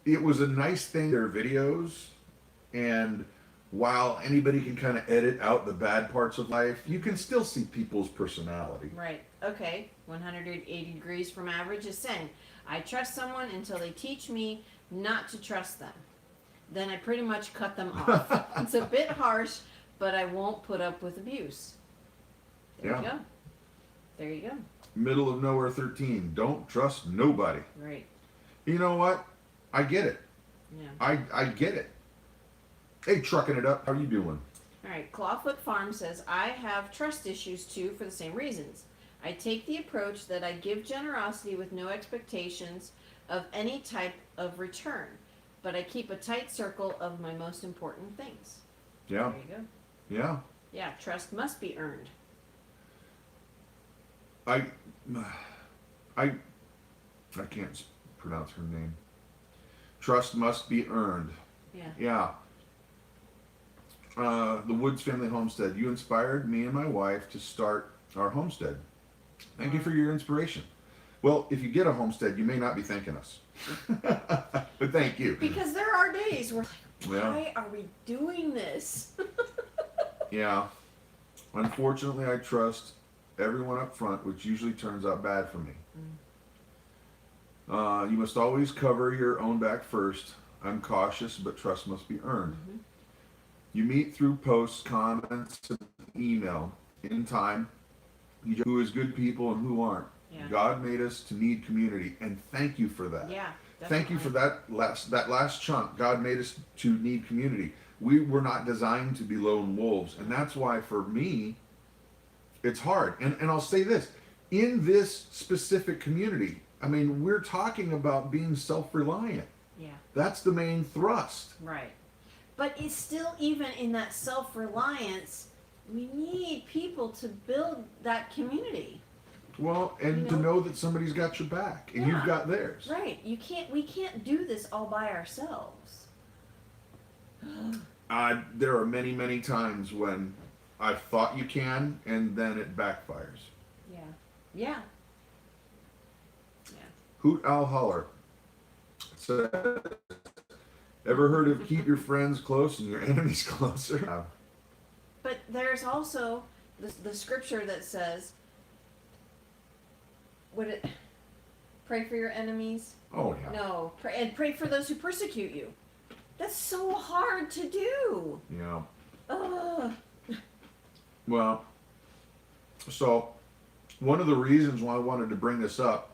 it was a nice thing, their videos, and while anybody can kind of edit out the bad parts of life, you can still see people's personality. Right. Okay. 180 Degrees from Average is saying, I trust someone until they teach me not to trust them. Then I pretty much cut them off. It's a bit harsh, but I won't put up with abuse. There you go. There you go. Middle of Nowhere 13. Don't trust nobody. Right. You know what? I get it. Yeah. I get it. Hey, trucking it up. How you doing? All right. Clawfoot Farm says, I have trust issues too for the same reasons. I take the approach that I give generosity with no expectations of any type of return, but I keep a tight circle of my most important things. Yeah. There you go. Yeah. Yeah, trust must be earned. I can't pronounce her name. Trust must be earned. Yeah. Yeah. The Woods Family Homestead. You inspired me and my wife to start our homestead. Thank you for your inspiration. Well, if you get a homestead, you may not be thanking us. But thank you. Because there are days where, Yeah. why are we doing this? Yeah. Unfortunately, I trust everyone up front, which usually turns out bad for me. You must always cover your own back first. I'm cautious, but trust must be earned. You meet through posts, comments, and email. In time, you judge who is good people and who aren't. Yeah. God made us to need community, and thank you for that. Yeah. thank you for that last chunk. God made us to need community. We were not designed to be lone wolves, and that's why for me, it's hard. And I'll say this, in this specific community, I mean, we're talking about being self-reliant. Yeah. That's the main thrust. Right. But it's still, even in that self-reliance, we need people to build that community. Well, and You to know? know that somebody's got your back and Yeah. you've got theirs. Right. We can't do this all by ourselves. There are many, many times when I've thought you can, and then it backfires. Yeah. Yeah. Hoot owl holler. So, ever heard of keep your friends close and your enemies closer? But there's also the scripture that says, pray for your enemies? Oh yeah. No, pray for those who persecute you. That's so hard to do. Yeah. Ugh. Well, so one of the reasons why I wanted to bring this up,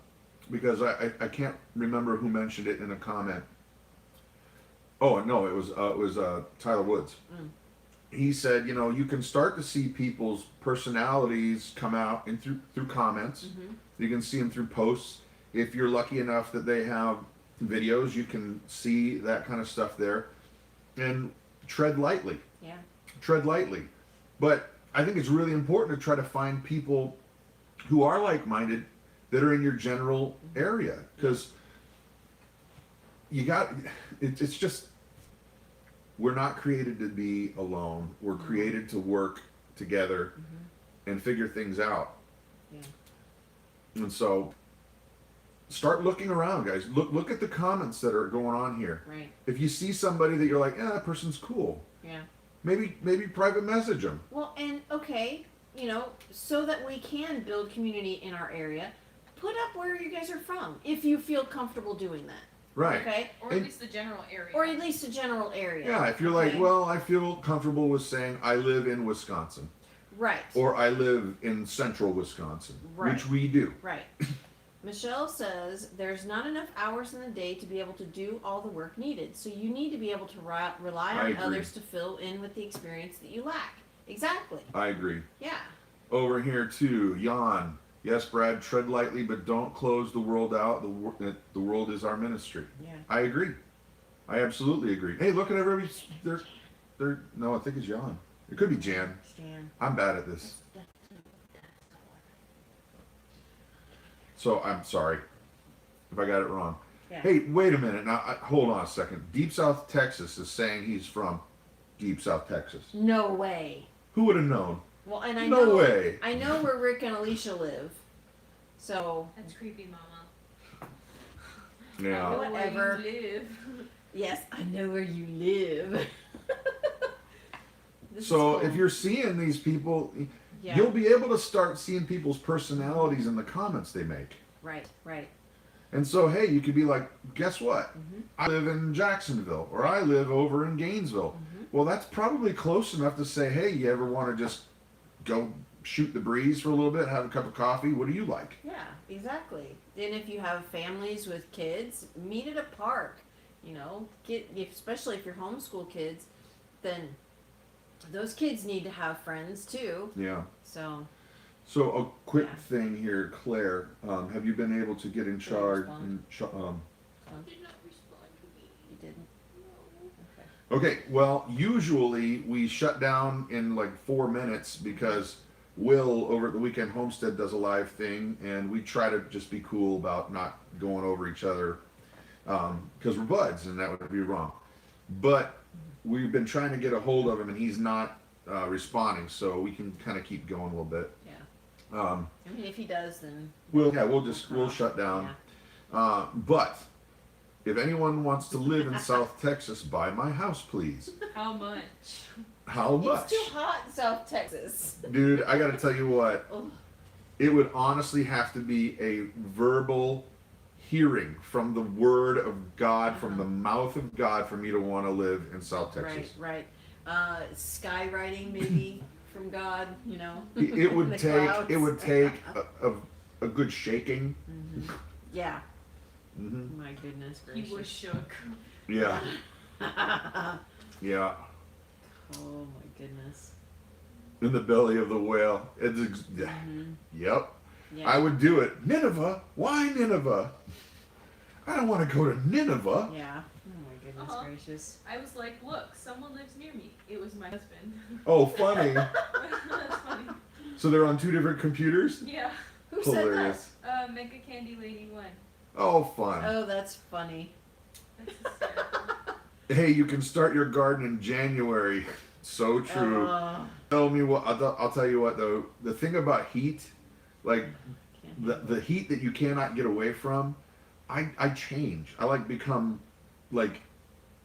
because I can't remember who mentioned it in a comment. Oh no, it was Tyler Woods. Mm. He said, you know, you can start to see people's personalities come out in through comments. Mm-hmm. You can see them through posts. If you're lucky enough that they have videos, you can see that kind of stuff there. And tread lightly. Yeah. Tread lightly. But I think it's really important to try to find people who are like-minded that are in your general area, because it's just, we're not created to be alone. We're created to work together and figure things out. Yeah. And so start looking around, guys. Look at the comments that are going on here. Right. If you see somebody that you're like, that person's cool, Yeah. maybe private message them. Well, and okay, so that we can build community in our area, put up where you guys are from, if you feel comfortable doing that. Right. Okay. Or at least the general area. Or at least a general area. Yeah, if you're like, Okay. well, I feel comfortable with saying I live in Wisconsin, Right. or I live in central Wisconsin, Right. which we do. Right. Michelle says there's not enough hours in the day to be able to do all the work needed. So you need to be able to rely I on agree. others to fill in with the experience that you lack. Exactly. I agree. Yeah. Over here too, Jan. Yes, Brad, tread lightly, but don't close the world out. The world is our ministry. Yeah. I agree. I absolutely agree. Hey, look at everybody. They're no, I think it's Jan. It could be Jan. Stan. I'm bad at this. So I'm sorry if I got it wrong. Yeah. Hey, wait a minute. Now, hold on a second. Deep South Texas is saying he's from Deep South Texas. No way. Who would have known? Well, and I No know way. I know where Rick and Alicia live. So That's creepy, Mama. Yeah. I know where Whatever. you live. yes, I know where you live. This is So cool. if you're seeing these people, yeah. you'll be able to start seeing people's personalities in the comments they make. Right. Right. And so, hey, you could be like, guess what? Mhm. I live in Jacksonville, or I live over in Gainesville. Mhm. Well, that's probably close enough to say, hey, you ever want to just go shoot the breeze for a little bit, have a cup of coffee? What do you like? Yeah, exactly. And if you have families with kids, meet at a park. Especially if you're homeschool kids, then those kids need to have friends too. Yeah. So So a quick Yeah. thing here, Claire. Have you been able to get in charge? respond? Did not respond to me. you didn't. No. Okay. Okay. Well, usually we shut down in like 4 minutes because Will over at the Weekend Homestead does a live thing, and we try to just be cool about not going over each other because we're buds, and that would be wrong. But we've been trying to get a hold of him, and he's not responding, so we can kind of keep going a little bit. Yeah. Um, I mean, if he does, then we'll shut down. Yeah. But if anyone wants to live in South Texas, buy my house, please. How much? How much? It's too hot in South Texas. Dude, I gotta tell you what, Oh, it would honestly have to be a verbal hearing from the word of God, from the mouth of God, for me to want to live in South Texas. right. Skywriting maybe from God. It would The take clouds. it would take a good shaking. Mhm. Yeah. Mm-hmm. My goodness He gracious. was shook. Yeah. Oh Yeah. my goodness. In the belly of the whale. Yeah. Mhm. Yep. Yeah. I would do it. Nineveh? Why Nineveh? I don't want to go to Nineveh. Yeah. Oh my goodness Uh-huh. gracious. I was like, look, someone lives near me. It was my husband. Oh, funny. That's funny. So they're on two different computers? Yeah. Who said Hilarious. Mega Candy Lady 1. Oh, that? fun. Oh, that's funny. That's hysterical. Hey, you can start your garden in January. So true. Tell me what, I'll tell you what though, the thing about heat, like Can't the heat that you cannot get away from, I change. I like become like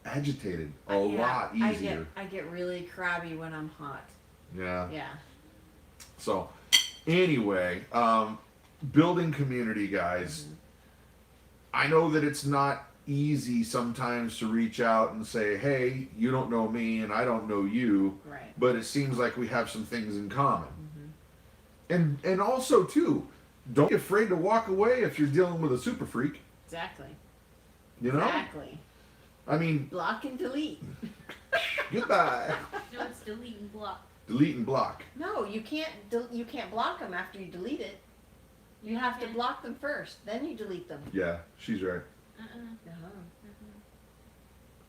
agitated a lot easier. I get really crabby when I'm hot. Yeah. Yeah. So anyway, building community, guys. I know that it's not easy sometimes to reach out and say, hey, you don't know me and I don't know you, Right. but it seems like we have some things in common. Mhm. And also too, don't be afraid to walk away if you're dealing with a super freak. Exactly. You know? Exactly. I mean, Block and delete. goodbye. No, it's delete and block. Delete and block. No, you can't. You can't block them after you delete it. You have to block them first, then you delete them. Yeah, she's right. Uh-huh.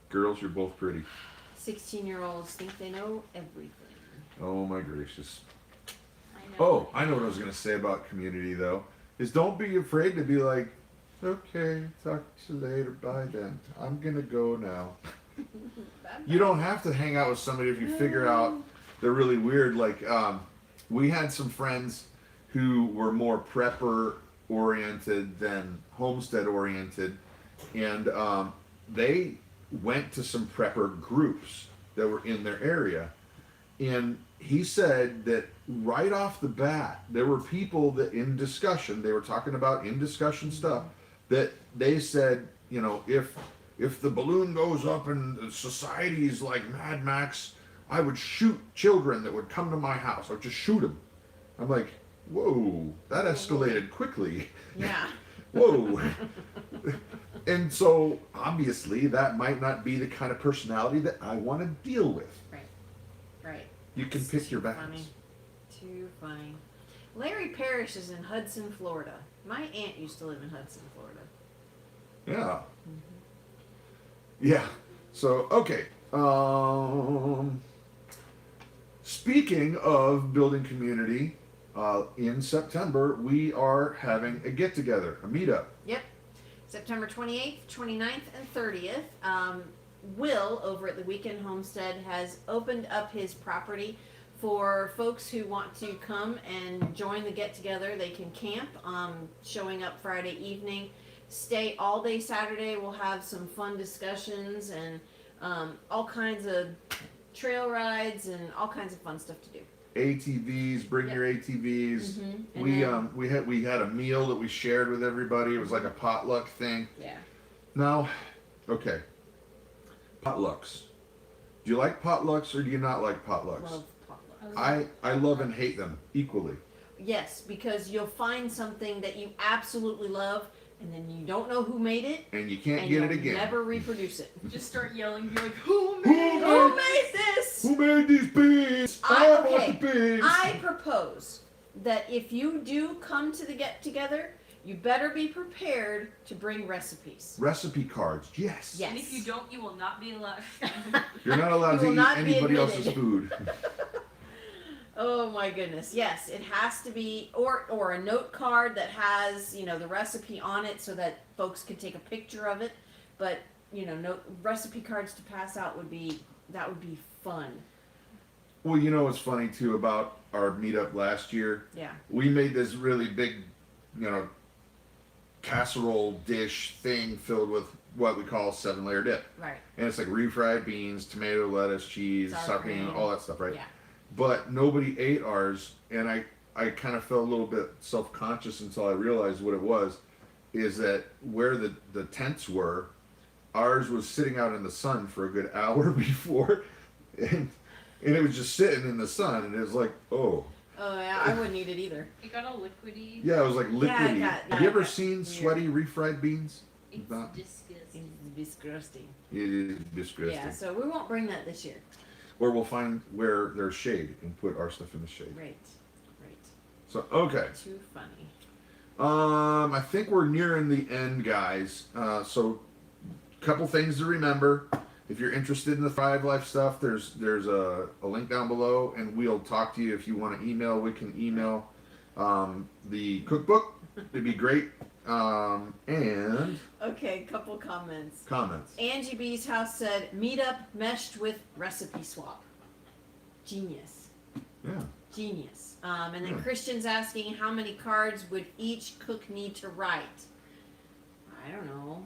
Girls, you're both pretty. 16-year-olds think they know everything. Oh my gracious. I know. Oh, I know what I was gonna say about community though. Is don't be afraid to be like, okay, talk to you later, bye then. I'm gonna go now. You don't have to hang out with somebody if you figure out they're really weird. Like, we had some friends who were more prepper oriented than homestead oriented, and they went to some prepper groups that were in their area. And he said that right off the bat, there were people that in discussion, they were talking about in discussion stuff, that they said, you know, if the balloon goes up and society's like Mad Max, I would shoot children that would come to my house. I would just shoot them. I'm like, whoa, that escalated quickly. Yeah. Whoa. And so obviously that might not be the kind of personality that I want to deal with. Right. You can It's pick your too battles. funny. Too funny. Larry Parrish is in Hudson, Florida. My aunt used to live in Hudson, Florida. Yeah. Yeah. So, okay. Speaking of building community, in September, we are having a get-together, a meetup. Yep. September 28th, 29th, and 30th. Will, over at the Weekend Homestead, has opened up his property for folks who want to come and join the get-together. They can camp, showing up Friday evening, stay all day Saturday. We'll have some fun discussions and all kinds of trail rides and all kinds of fun stuff to do. ATVs, bring Yep. your ATVs. Mm-hmm. We had a meal that we shared with everybody. It was like a potluck thing. Yeah. Now, okay. Potlucks. Do you like potlucks or do you not like potlucks? Love potluck. I love and hate them equally. Yes, because you'll find something that you absolutely love, and then you don't know who made it, And you can't and get you'll it again. never reproduce it. Just start yelling, be like, who Who made Who made this? Who made these beans? I want the beans. I propose that if you do come to the get-together, you better be prepared to bring recipes. Recipe cards, yes. Yes. And if you don't, you will not be allowed. You're not allowed You to will eat not be anybody admitted. else's food. Oh my goodness. Yes, it has to be, or a note card that has, the recipe on it so that folks can take a picture of it. But, recipe cards to pass out would be fun. Well, you know what's funny too about our meetup last year? Yeah. We made this really big, casserole dish thing filled with what we call 7-layer dip. Right. And it's like refried beans, tomato, lettuce, cheese, Sour sardine, cream. all that stuff, right? Yeah. But nobody ate ours, and I kind of felt a little bit self-conscious until I realized what it was, is that where the tents were, ours was sitting out in the sun for a good hour before, and it was just sitting in the sun, and it was like, oh. Oh yeah, I wouldn't eat it either. It got all liquidy. Yeah, it was like liquidy. Yeah, Have you ever got seen weird. sweaty refried beans? It's Not- disgusting. It's disgusting. It is disgusting. Yeah, so we won't bring that this year. Or we'll find where there's shade and put our stuff in the shade. Right. Right. So, okay. Too funny. I think we're nearing the end, guys. So, couple things to remember. If you're interested in the Thrive Life stuff, there's a link down below, and we'll talk to you. If you want to email, we can email the cookbook. It'd be great. And Okay, couple comments. comments. Angie B's house said, meetup meshed with recipe swap. Genius. Yeah. Genius. And then Yeah. Christian's asking, how many cards would each cook need to write? I don't know.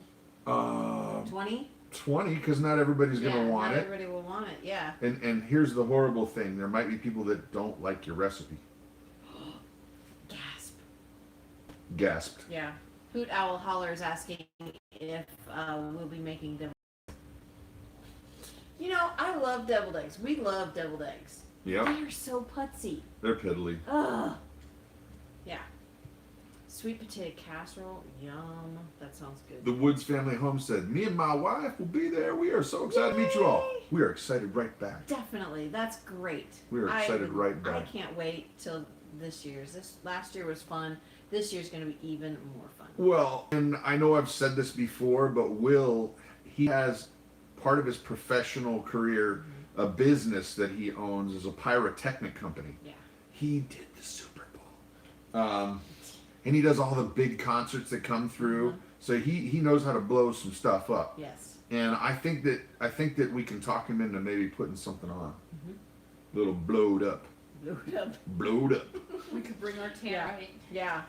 20? 20, because not everybody's Yeah, gonna want not it. everybody will want it. Yeah. And here's the horrible thing: there might be people that don't like your recipe. Gasp. Gasped. Yeah. Hoot Owl Holler is asking if we'll be making deviled eggs. You know, I love deviled eggs. We love deviled eggs. Yep. They are so putsy. They're piddly. Ugh. Yeah. Sweet potato casserole. Yum. That sounds good. The Woods Family Homestead. Me and my wife will be there. We are so excited to meet you all. Yay! We are excited right back. Definitely. That's great. We are excited right I back. can't wait till this year's. This last year was fun. This year's going to be even more fun. Well, and I know I've said this before, but Will, he has part of his professional career, a business that he owns is a pyrotechnic company. Yeah. He did the Super Bowl. And he does all the big concerts that come through. So he knows how to blow some stuff up. Yes. And I think that we can talk him into maybe putting something on. Little blowed up. Load up. Blowed up. We could bring our Yeah. tannerite. Yeah.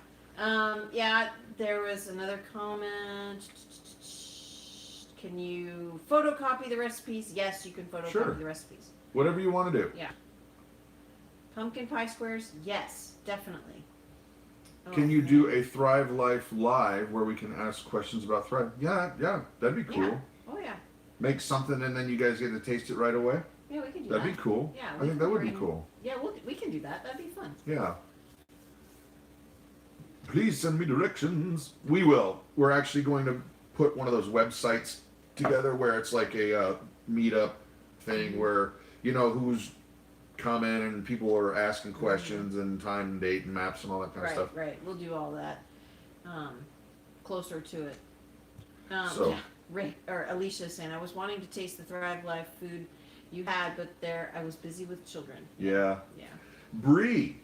Yeah, there was another comment. Can you photocopy the recipes? Yes, you can photocopy Sure. the recipes. Whatever you want to do. Yeah. Pumpkin pie squares? Yes, definitely. Oh, Can you man. do a Thrive Life live where we can ask questions about Thrive? Yeah, that'd be cool. Yeah. Oh, yeah. Make something and then you guys get to taste it right away. Yeah, we can do That'd that. be cool. Yeah, I we think that can would be bring- cool. Yeah, we can do that. That'd be fun. Yeah. Please send me directions. We will. We're actually going to put one of those websites together where it's like a meetup thing where you know who's coming and people are asking questions and time and date and maps and all that kind of Right, stuff. right. We'll do all that. Closer to it. So- Yeah, Rick or Alicia's saying, I was wanting to taste the Thrive Life food you had, but there I was busy with children. Yeah. Yeah. Bree,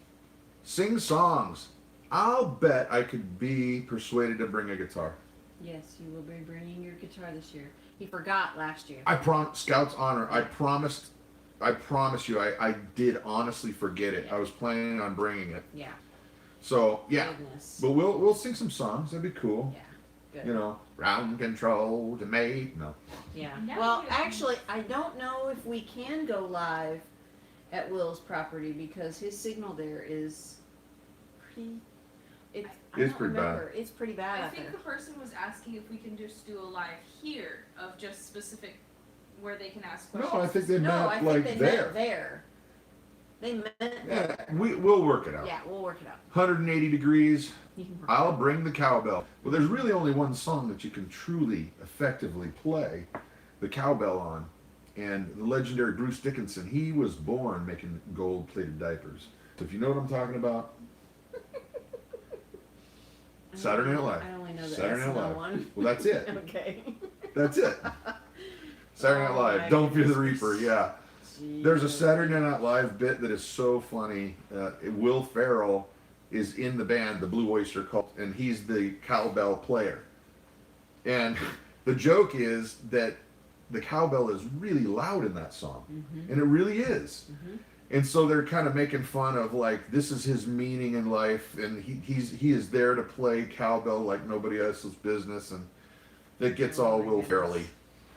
sing songs. I'll bet I could be persuaded to bring a guitar. Yes, you will be bringing your guitar this year. He forgot last year. Scout's honor. I promise you, I did honestly forget it. I was planning on bringing it. Yeah. So yeah, Goodness. but we'll sing some songs. That'd be cool. Yeah. Good. You know, round control to make. No. Yeah. Now Well, you- actually, I don't know if we can go live at Will's property because his signal there is pretty. I It's don't pretty bad. remember. It's pretty bad I out think there. the person was asking if we can just do a live here of just specific where they can ask No, questions. I think they No, meant I think like they there. meant there. They meant Yeah, there. we'll work it out. Yeah, we'll work it out. 180 degrees. You can work I'll it out. bring the cowbell. Well, there's really only one song that you can truly effectively play the cowbell on. And the legendary Bruce Dickinson, he was born making gold-plated diapers. So if you know what I'm talking about, Saturday Night Live. I only know the Saturday Night SNL Live. one. Well, that's it. Okay. That's it. Saturday Night Oh, Live. my Don't fear the goodness. Reaper. Yeah. There's a Jesus. Saturday Night Live bit that is so funny. Will Ferrell is in the band, the Blue Oyster Cult, and he's the cowbell player. And the joke is that the cowbell is really loud in that song, and it really is. And so they're kind of making fun of like this is his meaning in life, and he is there to play cowbell like nobody else's business, and it gets Oh all my Will goodness. Ferrell-y.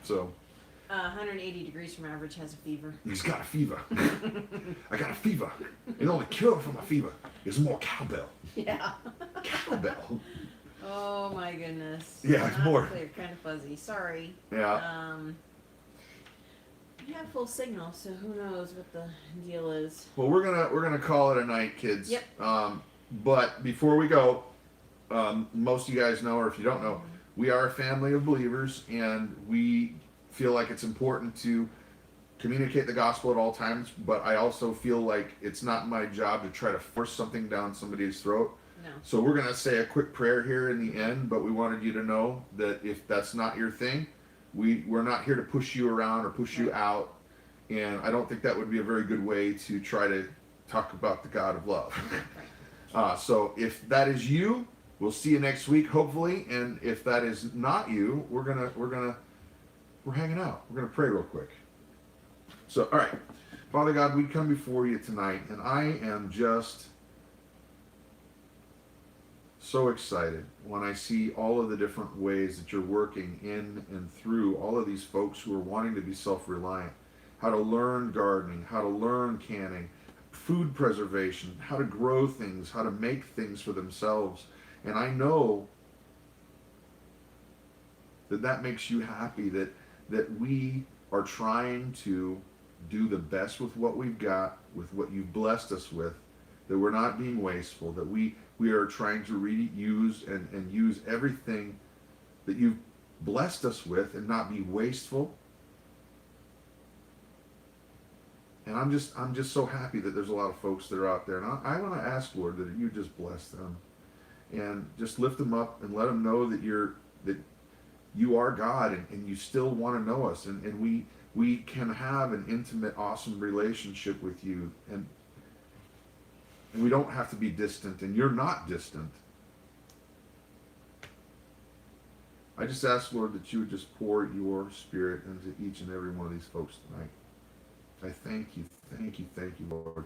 So 180 degrees from average has a fever. he's got a fever. I got a fever. And the only cure for my fever is more cowbell. Yeah. Cowbell. Oh my goodness. Yeah, it's Not more. clear, kind of fuzzy. Sorry. Yeah. We have full signal, so who knows what the deal is. Well, we're gonna call it a night, kids. Yep. But before we go, most of you guys know, or if you don't know, we are a family of believers, and we feel like it's important to communicate the gospel at all times, but I also feel like it's not my job to try to force something down somebody's throat. No. So we're going to say a quick prayer here in the end, but we wanted you to know that if that's not your thing, we're not here to push you around or push you out, and I don't think that would be a very good way to try to talk about the God of love. So if that is you, we'll see you next week, hopefully, and if that is not you, we're hanging out. We're gonna pray real quick. So, all right, Father God, we come before you tonight, and I am just so excited when I see all of the different ways that you're working in and through all of these folks who are wanting to be self-reliant, how to learn gardening, how to learn canning, food preservation, how to grow things, how to make things for themselves. And I know that makes you happy, that we are trying to do the best with what we've got, with what you've blessed us with, that we're not being wasteful, that we are trying to reuse and use everything that you've blessed us with and not be wasteful. And I'm just so happy that there's a lot of folks that are out there. And I want to ask, Lord, that you just bless them and just lift them up and let them know that you are God, and you still want to know us, and we can have an intimate, awesome relationship with you, and we don't have to be distant, and you're not distant. I just ask, Lord, that you would just pour your Spirit into each and every one of these folks tonight. I thank you, Lord.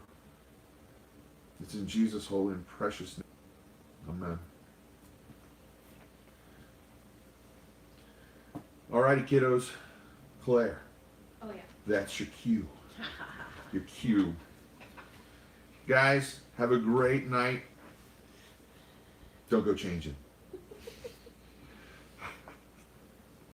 It's in Jesus' holy and precious name. Amen. Alrighty, kiddos. Claire. Oh yeah. That's your cue. Your cue. Guys, have a great night. Don't go changing.